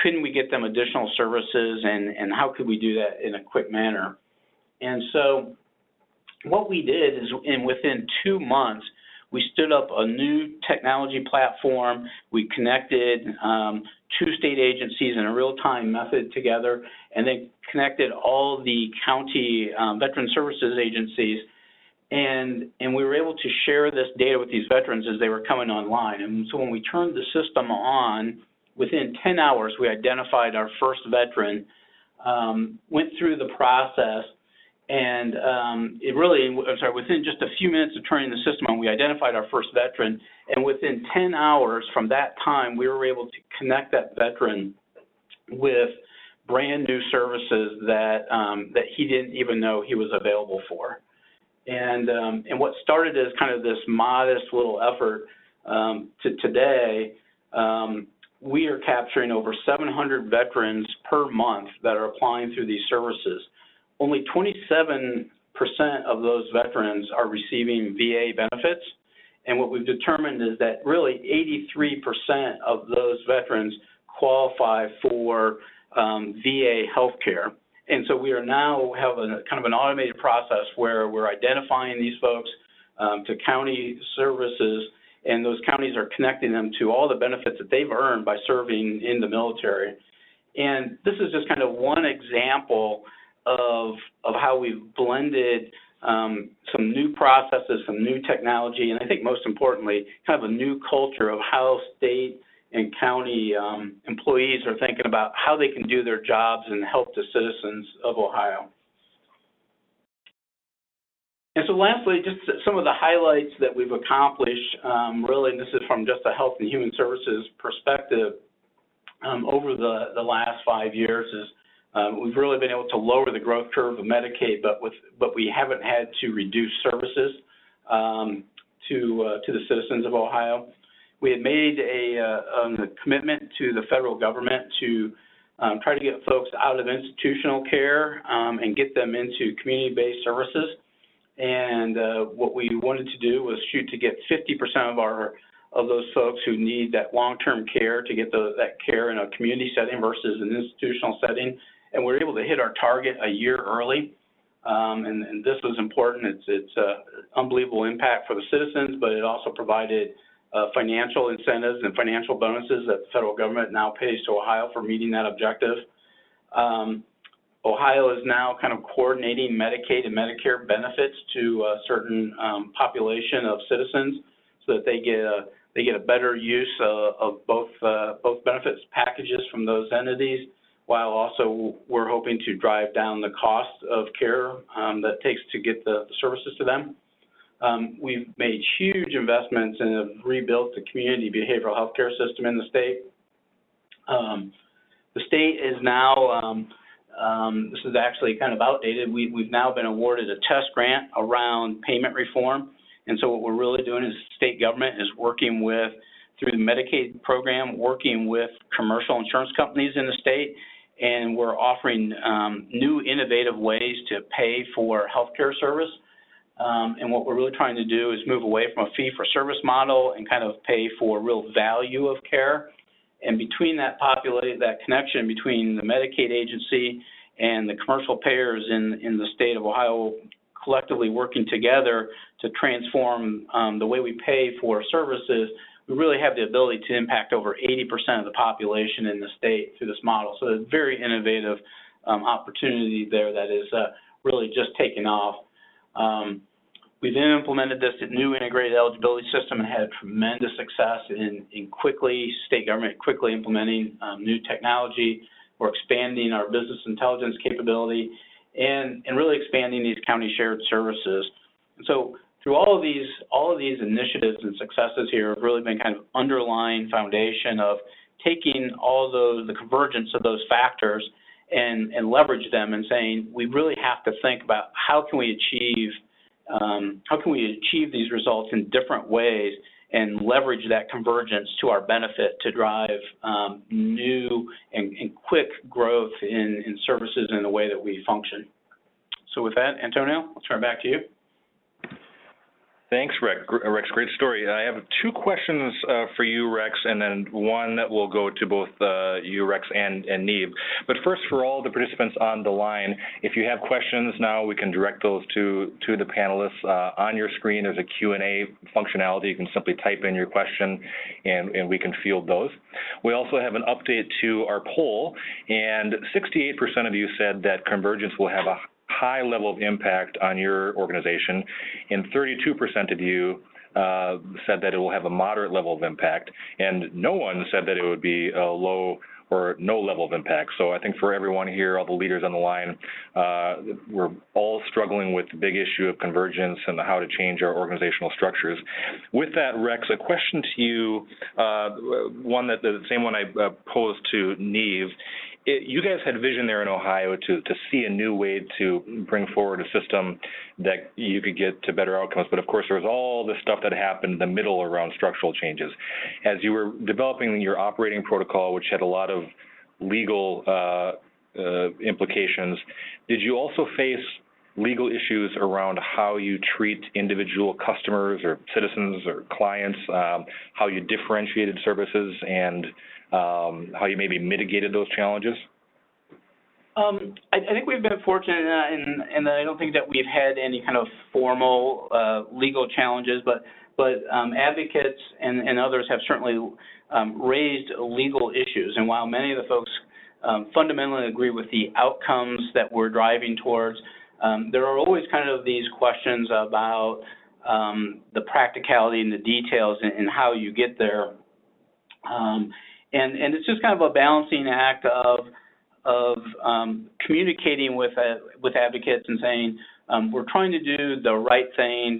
couldn't we get them additional services, and how could we do that in a quick manner. And so what we did is within 2 months, we stood up a new technology platform. We connected 2 state agencies in a real-time method together, and then connected all the county veteran services agencies. And we were able to share this data with these veterans as they were coming online. And so when we turned the system on, within 10 hours, we identified our first veteran, went through the process, and within just a few minutes of turning the system on, we identified our first veteran, and within 10 hours from that time, we were able to connect that veteran with brand new services that he didn't even know he was available for. And what started as kind of this modest little effort to today, we are capturing over 700 veterans per month that are applying through these services. Only 27% of those veterans are receiving VA benefits, and what we've determined is that really 83% of those veterans qualify for VA health care. And so we are now have kind of an automated process where we're identifying these folks to county services, and those counties are connecting them to all the benefits that they've earned by serving in the military. And this is just kind of one example of how we've blended some new processes, some new technology, and I think most importantly, kind of a new culture of how state and county employees are thinking about how they can do their jobs and help the citizens of Ohio. And so lastly, just some of the highlights that we've accomplished, really, and this is from just a Health and Human Services perspective, over the last 5 years is we've really been able to lower the growth curve of Medicaid, but we haven't had to reduce services to the citizens of Ohio. We had made a commitment to the federal government to try to get folks out of institutional care and get them into community-based services. And what we wanted to do was shoot to get 50% of those folks who need that long-term care to get that care in a community setting versus an institutional setting. And we're able to hit our target a year early. And this was important. It's unbelievable impact for the citizens, but it also provided financial incentives and financial bonuses that the federal government now pays to Ohio for meeting that objective. Ohio is now kind of coordinating Medicaid and Medicare benefits to a certain population of citizens so that they get a better use of both benefits packages from those entities, while also we're hoping to drive down the cost of care that takes to get the services to them. We've made huge investments and have rebuilt the community behavioral health care system in the state. The state is now, this is actually kind of outdated, we've now been awarded a test grant around payment reform. And so what we're really doing is state government is working with, through the Medicaid program, working with commercial insurance companies in the state, and we're offering new innovative ways to pay for healthcare service. And what we're really trying to do is move away from a fee-for-service model and kind of pay for real value of care. And between that connection between the Medicaid agency and the commercial payers in the state of Ohio collectively working together to transform the way we pay for services, we really have the ability to impact over 80% of the population in the state through this model. So it's a very innovative opportunity there that is really just taking off. We've then implemented this new integrated eligibility system and had tremendous success in state government quickly implementing new technology. We're expanding our business intelligence capability and really expanding these county shared services. And so through all of these initiatives and successes here have really been kind of underlying foundation of taking all the convergence of those factors and leverage them and saying we really have to think about how can we achieve these results in different ways and leverage that convergence to our benefit to drive new and quick growth in services in the way that we function. So with that, Antonio, I'll turn it back to you. Thanks, Rex. Great story. I have two questions for you, Rex, and then one that will go to both you, Rex, and Neve. But first, for all the participants on the line, if you have questions now, we can direct those to the panelists. On your screen, there's a Q&A functionality. You can simply type in your question, and we can field those. We also have an update to our poll, and 68% of you said that Convergence will have a high level of impact on your organization, and 32% of you said that it will have a moderate level of impact, and no one said that it would be a low or no level of impact. So I think for everyone here, all the leaders on the line, we're all struggling with the big issue of convergence and how to change our organizational structures. With that, Rex, a question to you, the same one I posed to Neve, you guys had vision there in Ohio to see a new way to bring forward a system that you could get to better outcomes. But of course, there was all this stuff that happened in the middle around structural changes. As you were developing your operating protocol, which had a lot of legal implications, did you also face legal issues around how you treat individual customers or citizens or clients, how you differentiated services, and how you maybe mitigated those challenges? I think we've been fortunate in that I don't think that we've had any kind of formal legal challenges, but advocates and others have certainly raised legal issues. And while many of the folks fundamentally agree with the outcomes that we're driving towards, there are always kind of these questions about the practicality and the details and how you get there. And it's just kind of a balancing act of communicating with advocates and saying, we're trying to do the right thing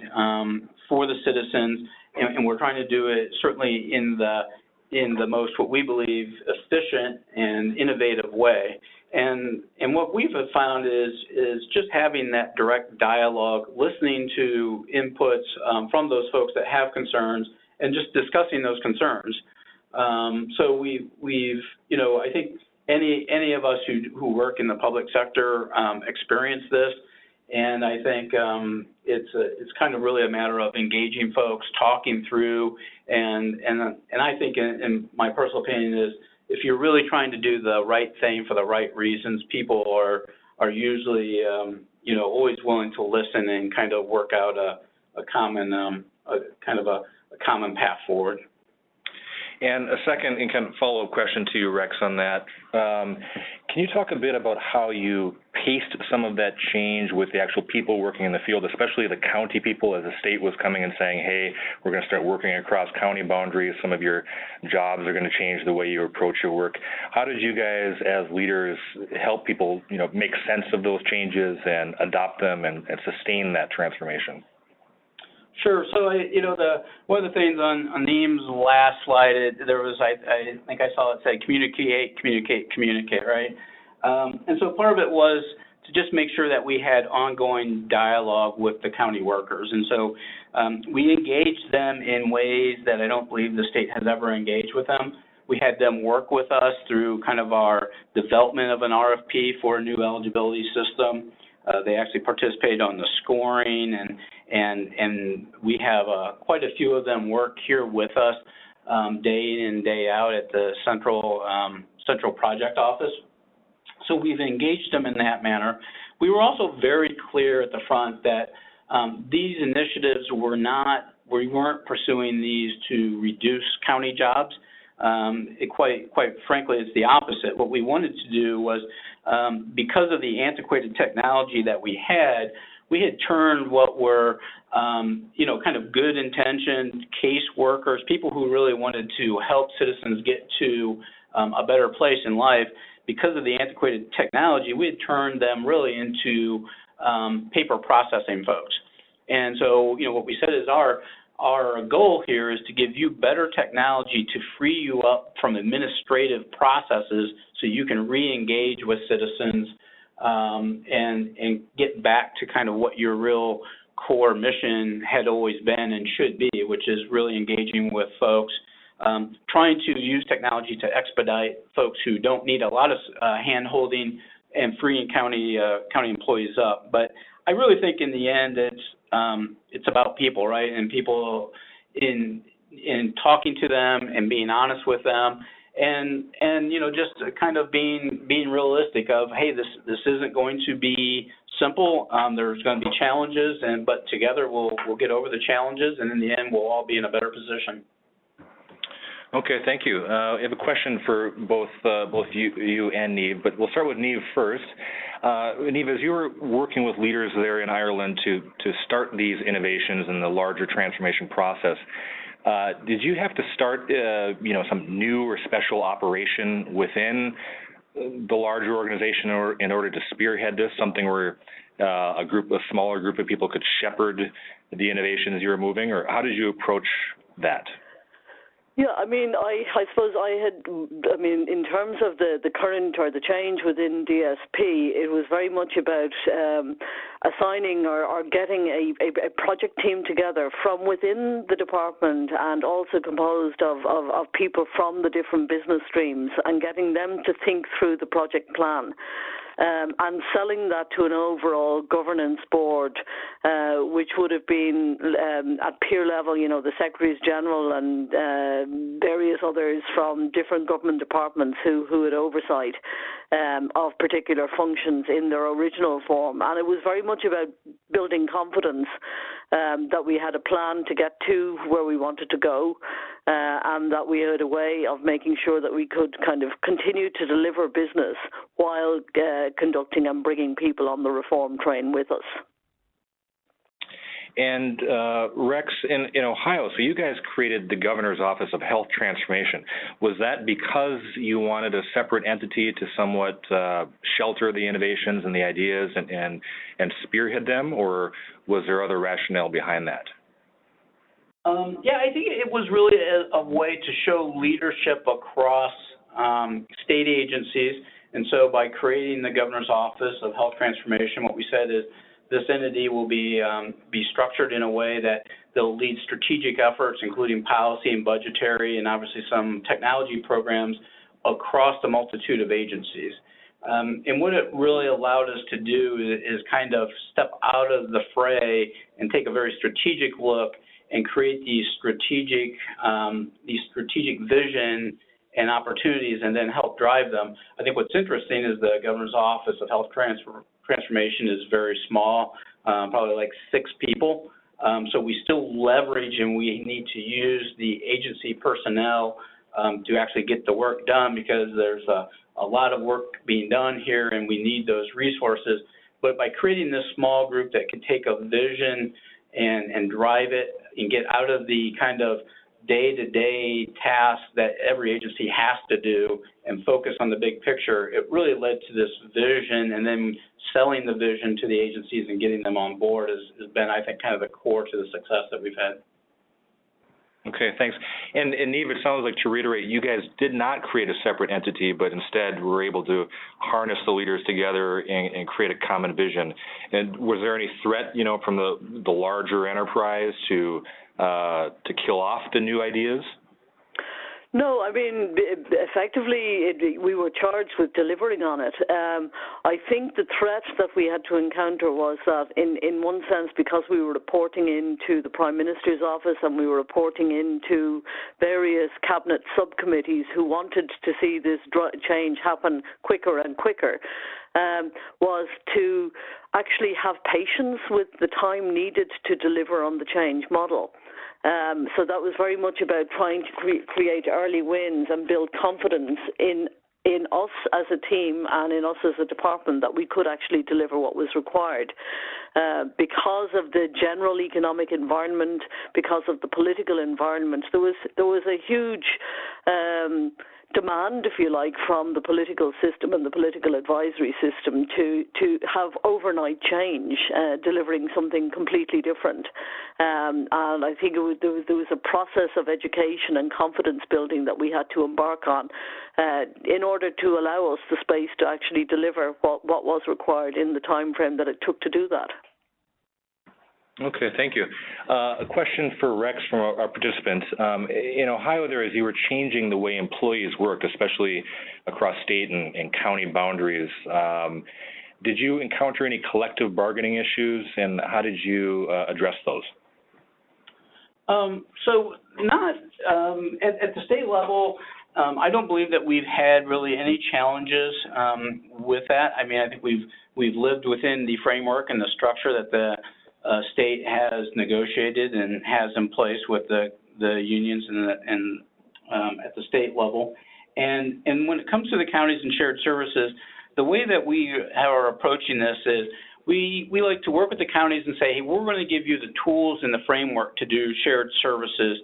for the citizens, and we're trying to do it certainly in the most, what we believe, efficient and innovative way. And what we've found is just having that direct dialogue, listening to inputs from those folks that have concerns, and just discussing those concerns. So we've I think any of us who work in the public sector experience this, and I think it's kind of really a matter of engaging folks, talking through, and I think, in my personal opinion, is if you're really trying to do the right thing for the right reasons, people are usually always willing to listen and kind of work out a common path forward. And a second and kind of follow-up question to you, Rex, on that. Can you talk a bit about how you paced some of that change with the actual people working in the field, especially the county people, as the state was coming and saying, hey, we're going to start working across county boundaries. Some of your jobs are going to change the way you approach your work. How did you guys, as leaders, help people, make sense of those changes and adopt them and sustain that transformation? Sure. So, one of the things on NIMH's last slide, there was, I think I saw it say communicate, right? And so part of it was to just make sure that we had ongoing dialogue with the county workers. And so we engaged them in ways that I don't believe the state has ever engaged with them. We had them work with us through kind of our development of an RFP for a new eligibility system. They actually participated on the scoring, and we have quite a few of them work here with us day in and day out at the central project office. So we've engaged them in that manner. We were also very clear at the front that these initiatives we weren't pursuing these to reduce county jobs. Quite frankly, it's the opposite. What we wanted to do was, because of the antiquated technology that we had turned what were, kind of good-intentioned case workers, people who really wanted to help citizens get to a better place in life. Because of the antiquated technology, we had turned them really into paper processing folks. And so, what we said is our goal here is to give you better technology to free you up from administrative processes so you can re-engage with citizens and get back to kind of what your real core mission had always been and should be, which is really engaging with folks, trying to use technology to expedite folks who don't need a lot of hand-holding and freeing county employees up. But I really think in the end it's about people, right? And people in talking to them and being honest with them, and just kind of being realistic of, hey, this isn't going to be simple. There's going to be challenges, but together we'll get over the challenges, and in the end we'll all be in a better position. Okay, thank you. I have a question for both you and Niamh, but we'll start with Niamh first. Niamh, as you were working with leaders there in Ireland to start these innovations in the larger transformation process, did you have to start, some new or special operation within the larger organization in order to spearhead this, something where a smaller group of people could shepherd the innovations you were moving, or how did you approach that? Yeah, I mean, I suppose in terms of the current or the change within DSP, it was very much about assigning or getting a project team together from within the department and also composed of people from the different business streams and getting them to think through the project plan. And selling that to an overall governance board, which would have been at peer level, the Secretaries General and various others from different government departments who had oversight of particular functions in their original form. And it was very much about building confidence that we had a plan to get to where we wanted to go, and that we had a way of making sure that we could kind of continue to deliver business while conducting and bringing people on the reform train with us. And Rex, in Ohio, so you guys created the Governor's Office of Health Transformation. Was that because you wanted a separate entity to somewhat shelter the innovations and the ideas and spearhead them, or was there other rationale behind that? Yeah, I think it was really a way to show leadership across state agencies. And so by creating the Governor's Office of Health Transformation, what we said is this entity will be structured in a way that they'll lead strategic efforts, including policy and budgetary and obviously some technology programs across the multitude of agencies. And what it really allowed us to do is kind of step out of the fray and take a very strategic look and create these strategic vision and opportunities and then help drive them. I think what's interesting is the Governor's Office of Health Transformation is very small, probably like 6 people. So we still leverage and we need to use the agency personnel to actually get the work done, because there's a lot of work being done here and we need those resources. But by creating this small group that can take a vision and drive it and get out of the kind of day-to-day tasks that every agency has to do and focus on the big picture, it really led to this vision, and then selling the vision to the agencies and getting them on board has been, I think, kind of the core to the success that we've had. Okay, thanks. And Neve, it sounds like, to reiterate, you guys did not create a separate entity, but instead were able to harness the leaders together and create a common vision. And was there any threat, from the larger enterprise to kill off the new ideas? No, I mean, effectively, we were charged with delivering on it. I think the threat that we had to encounter was that, in one sense, because we were reporting into the Prime Minister's office and we were reporting into various cabinet subcommittees who wanted to see this change happen quicker and quicker, was to actually have patience with the time needed to deliver on the change model. So that was very much about trying to create early wins and build confidence in us as a team and in us as a department that we could actually deliver what was required. Because of the general economic environment, because of the political environment, there was a huge demand, if you like, from the political system and the political advisory system to have overnight change, delivering something completely different. And I think there was a process of education and confidence building that we had to embark on in order to allow us the space to actually deliver what was required in the time frame that it took to do that. Okay, thank you. A question for Rex from our participants. In Ohio, you were changing the way employees work, especially across state and county boundaries. Did you encounter any collective bargaining issues, and how did you address those? So not at the state level. I don't believe that we've had really any challenges with that. I mean, I think we've lived within the framework and the structure that the state has negotiated and has in place with the unions and at the state level. And when it comes to the counties and shared services, the way that we are approaching this is we like to work with the counties and say, hey, we're going to give you the tools and the framework to do shared services,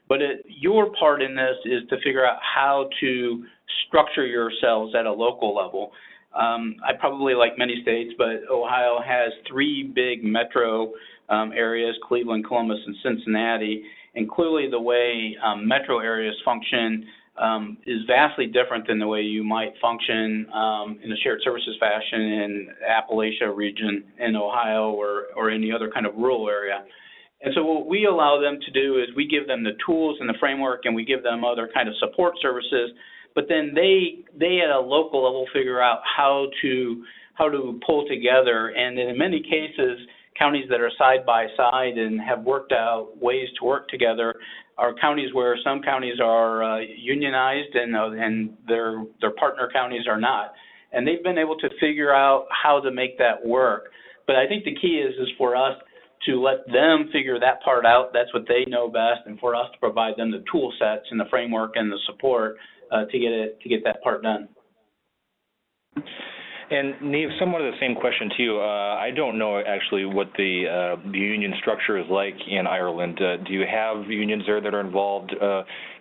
but your part in this is to figure out how to structure yourselves at a local level. I probably, like many states, but Ohio has 3 big metro areas, Cleveland, Columbus, and Cincinnati. And clearly the way metro areas function is vastly different than the way you might function in a shared services fashion in Appalachia region in Ohio or any other kind of rural area. And so what we allow them to do is we give them the tools and the framework, and we give them other kind of support services, but then they at a local level figure out how to pull together. And in many cases, counties that are side by side and have worked out ways to work together are counties where some counties are unionized and their partner counties are not. And they've been able to figure out how to make that work. But I think the key is for us to let them figure that part out. That's what they know best, and for us to provide them the tool sets and the framework and the support to get that part done. And Neve, somewhat of the same question to you. I don't know actually what the union structure is like in Ireland. Do you have unions there that are involved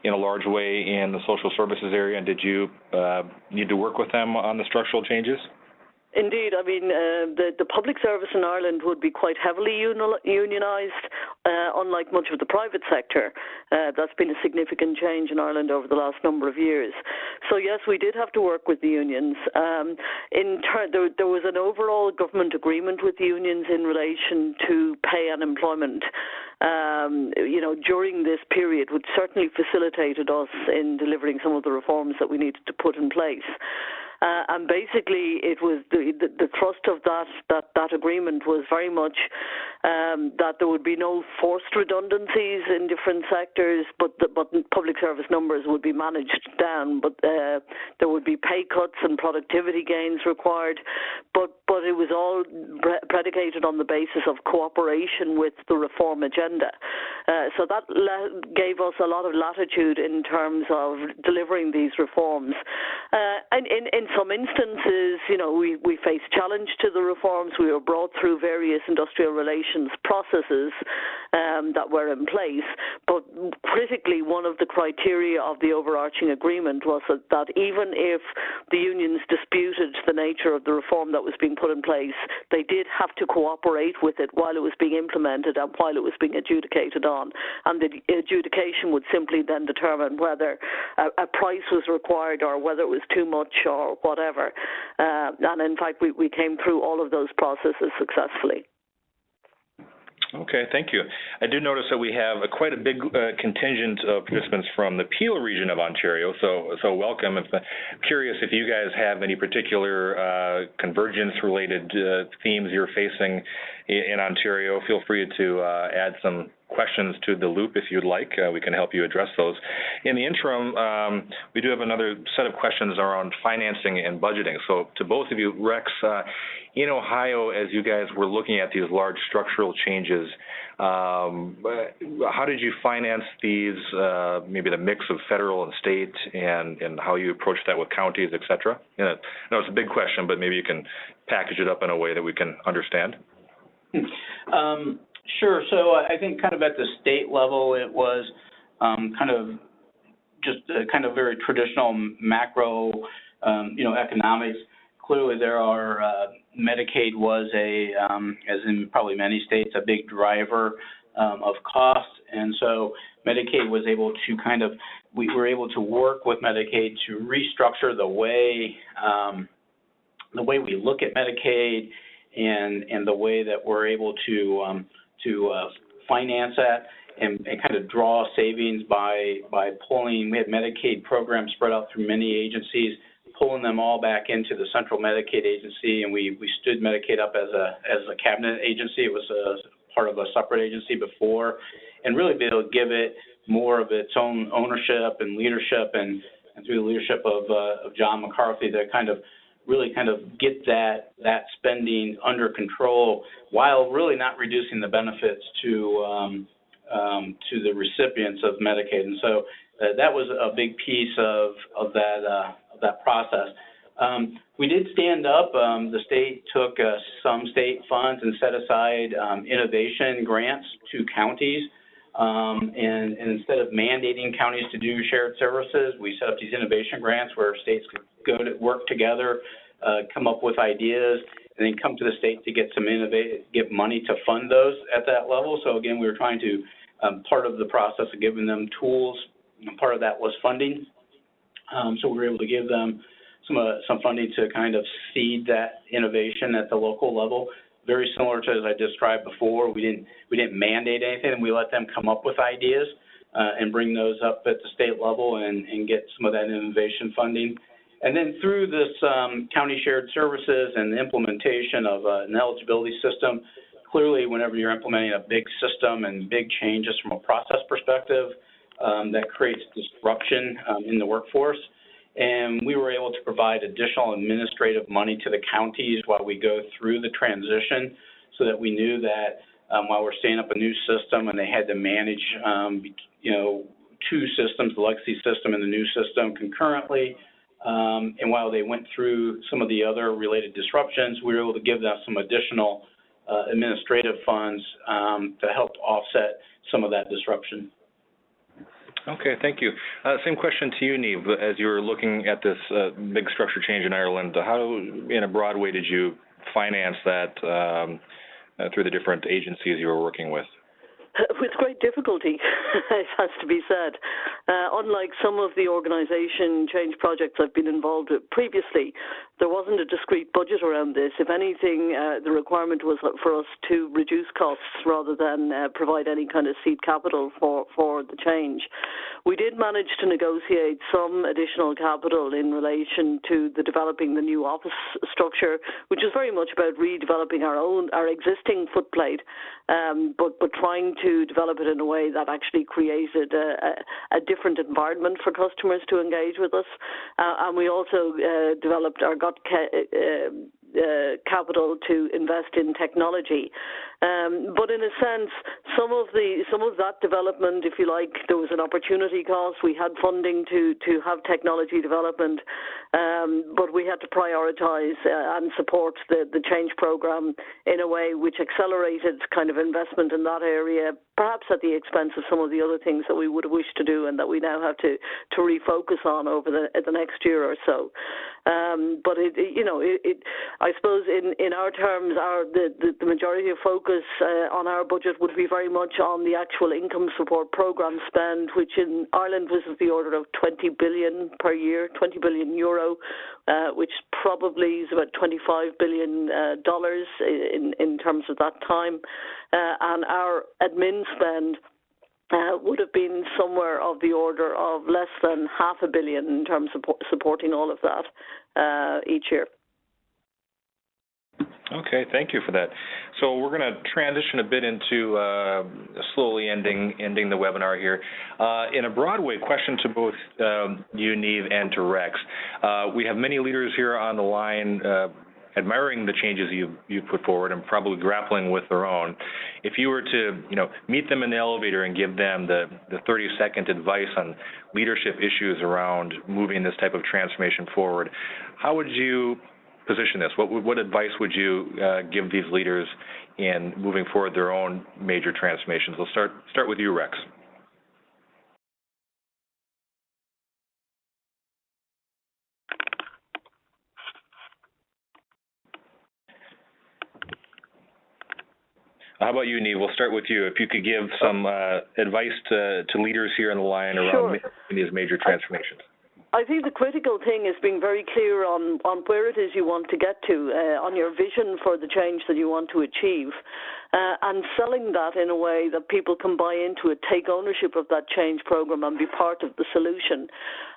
in a large way in the social services area, and did you need to work with them on the structural changes? Indeed. I mean, the public service in Ireland would be quite heavily unionised, unlike much of the private sector. That's been a significant change in Ireland over the last number of years. So, yes, we did have to work with the unions. There was an overall government agreement with the unions in relation to pay and employment. During this period, which certainly facilitated us in delivering some of the reforms that we needed to put in place. And basically, it was the thrust of that agreement was very much that there would be no forced redundancies in different sectors, but public service numbers would be managed down. But there would be pay cuts and productivity gains required. But it was all predicated on the basis of cooperation with the reform agenda. So that gave us a lot of latitude in terms of delivering these reforms. And in some instances, we faced challenge to the reforms. We were brought through various industrial relations processes that were in place. But critically, one of the criteria of the overarching agreement was that even if the unions disputed the nature of the reform that was being put in place, they did have to cooperate with it while it was being implemented and while it was being adjudicated on. And the adjudication would simply then determine whether a price was required or whether it was too much or whatever. And in fact, we came through all of those processes successfully. Okay, thank you. I do notice that we have quite a big contingent of participants from the Peel region of Ontario, so welcome. I'm curious if you guys have any particular convergence-related themes you're facing in Ontario. Feel free to add some questions to the loop if you'd like. We can help you address those. In the interim, we do have another set of questions around financing and budgeting. So to both of you, Rex, in Ohio, as you guys were looking at these large structural changes, how did you finance these, maybe the mix of federal and state, and how you approach that with counties, et cetera? I know it's a big question, but maybe you can package it up in a way that we can understand. Sure. So I think kind of at the state level, it was kind of just kind of very traditional macro, economics. Clearly, there are Medicaid was as in probably many states, a big driver of cost, and so Medicaid was able to we were able to work with Medicaid to restructure the way we look at Medicaid and the way that we're able to finance that and kind of draw savings by pulling. We had Medicaid programs spread out through many agencies, pulling them all back into the central Medicaid agency, and we stood Medicaid up as a cabinet agency. It was a part of a separate agency before, and really be able to give it more of its own ownership and leadership, and through the leadership of John McCarthy, to kind of get that spending under control while really not reducing the benefits to the recipients of Medicaid. And so that was a big piece of that process. We did stand up. The state took some state funds and set aside innovation grants to counties. And instead of mandating counties to do shared services, we set up these innovation grants where states could go to work together, come up with ideas, and then come to the state to get get money to fund those at that level. So again, we were trying to part of the process of giving them tools, part of that was funding. So we were able to give them some funding to kind of seed that innovation at the local level. Very similar to as I described before, we didn't mandate anything, and we let them come up with ideas and bring those up at the state level and get some of that innovation funding. And then through this county shared services and the implementation of an eligibility system, clearly whenever you're implementing a big system and big changes from a process perspective, that creates disruption in the workforce. And we were able to provide additional administrative money to the counties while we go through the transition, so that we knew that while we're setting up a new system and they had to manage, two systems, the legacy system and the new system concurrently, and while they went through some of the other related disruptions, we were able to give them some additional administrative funds to help offset some of that disruption. Okay, thank you. Same question to you, Neve. As you were looking at this big structure change in Ireland, how, in a broad way, did you finance that through the different agencies you were working with? With great difficulty, it has to be said. Unlike some of the organization change projects I've been involved with previously, there wasn't a discrete budget around this. If anything, the requirement was for us to reduce costs rather than provide any kind of seed capital for the change. We did manage to negotiate some additional capital in relation to developing the new office structure, which is very much about redeveloping our existing footplate, but trying to develop it in a way that actually created a different environment for customers to engage with us. And we also got capital to invest in technology. But in a sense, some of that development, if you like, there was an opportunity cost. We had funding to have technology development, but we had to prioritize and support the change program in a way which accelerated kind of investment in that area, perhaps at the expense of some of the other things that we would have wished to do and that we now have to refocus on over the next year or so. But I suppose in our terms, the majority of focus on our budget would be very much on the actual income support program spend, which in Ireland was of the order of 20 billion per year, 20 billion euro, which probably is about $25 billion in terms of that time. And our admin spend would have been somewhere of the order of less than $500 million in terms of supporting all of that each year. Okay, thank you for that. So we're going to transition a bit into slowly ending the webinar here. In a broad way, question to both you, Neve, and to Rex. We have many leaders here on the line admiring the changes you've put forward and probably grappling with their own. If you were to, meet them in the elevator and give them the 30-second advice on leadership issues around moving this type of transformation forward, how would you position this? What advice would you give these leaders in moving forward their own major transformations? We'll start with you, Rex. How about you, Neve? We'll start with you. If you could give some advice to leaders here on the line around these major transformations. I think the critical thing is being very clear on where it is you want to get to, on your vision for the change that you want to achieve, and selling that in a way that people can buy into it, take ownership of that change program and be part of the solution.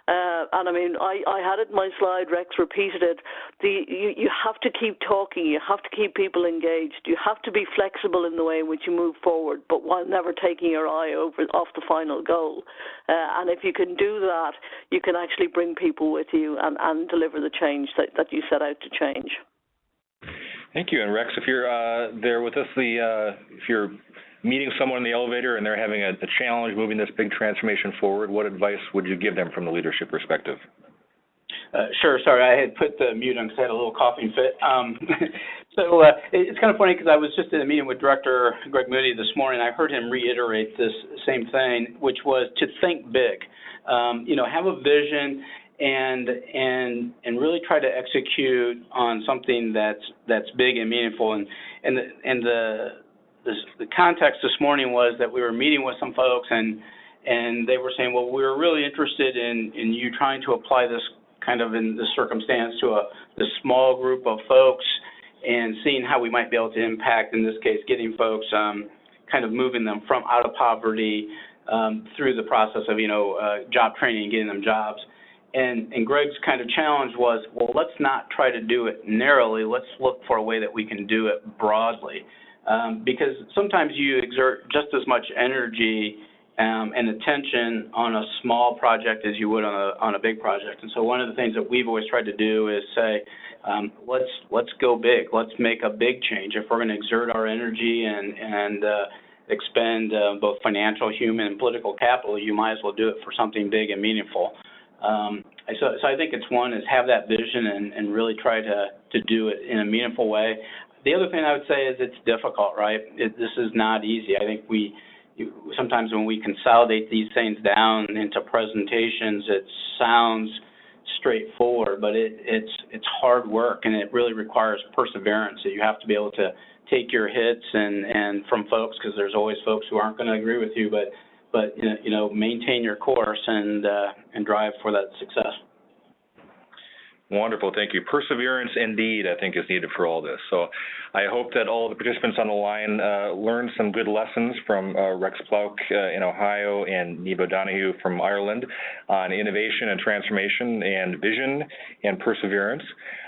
And I mean, I had it in my slide, Rex repeated it, you have to keep talking, you have to keep people engaged, you have to be flexible in the way in which you move forward, but while never taking your eye off the final goal. And if you can do that, you can actually bring people with you and deliver the change that you set out to change. Thank you. And Rex, if you're there with us, if you're meeting someone in the elevator and they're having a challenge moving this big transformation forward, what advice would you give them from the leadership perspective? Sure. Sorry, I had put the mute on because I had a little coughing fit. So it's kind of funny because I was just in a meeting with Director Greg Moody this morning. I heard him reiterate this same thing, which was to think big. Have a vision and really try to execute on something that's big and meaningful. And the the context this morning was that we were meeting with some folks, and they were saying, well, we were really interested in you trying to apply this kind of in this circumstance to this small group of folks and seeing how we might be able to impact, in this case, getting folks kind of moving them from out of poverty through the process of, job training and getting them jobs. And Greg's kind of challenge was, well, let's not try to do it narrowly. Let's look for a way that we can do it broadly. Because sometimes you exert just as much energy and attention on a small project as you would on a big project. And so one of the things that we've always tried to do is say, let's go big. Let's make a big change. If we're going to exert our energy and expend both financial, human, and political capital, you might as well do it for something big and meaningful. So I think it's one is have that vision and really try to do it in a meaningful way. The other thing I would say is it's difficult, right? This is not easy. I think sometimes when we consolidate these things down into presentations, it sounds straightforward, but it's hard work, and it really requires perseverance. So you have to be able to take your hits and from folks, because there's always folks who aren't going to agree with you, but maintain your course and drive for that success. Wonderful, thank you. Perseverance, indeed, I think is needed for all this. So I hope that all the participants on the line learned some good lessons from Rex Plauk in Ohio and Nebo Donahue from Ireland on innovation and transformation and vision and perseverance.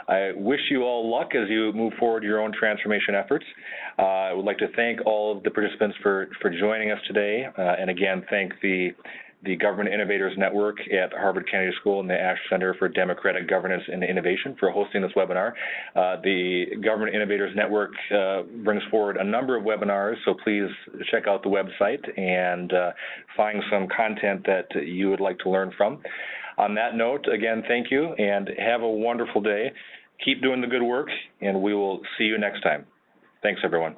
I wish you all luck as you move forward your own transformation efforts. I would like to thank all of the participants for joining us today, and again, thank the Government Innovators Network at Harvard Kennedy School and the Ash Center for Democratic Governance and Innovation for hosting this webinar. The Government Innovators Network brings forward a number of webinars, so please check out the website and find some content that you would like to learn from. On that note, again, thank you, and have a wonderful day. Keep doing the good work, and we will see you next time. Thanks, everyone.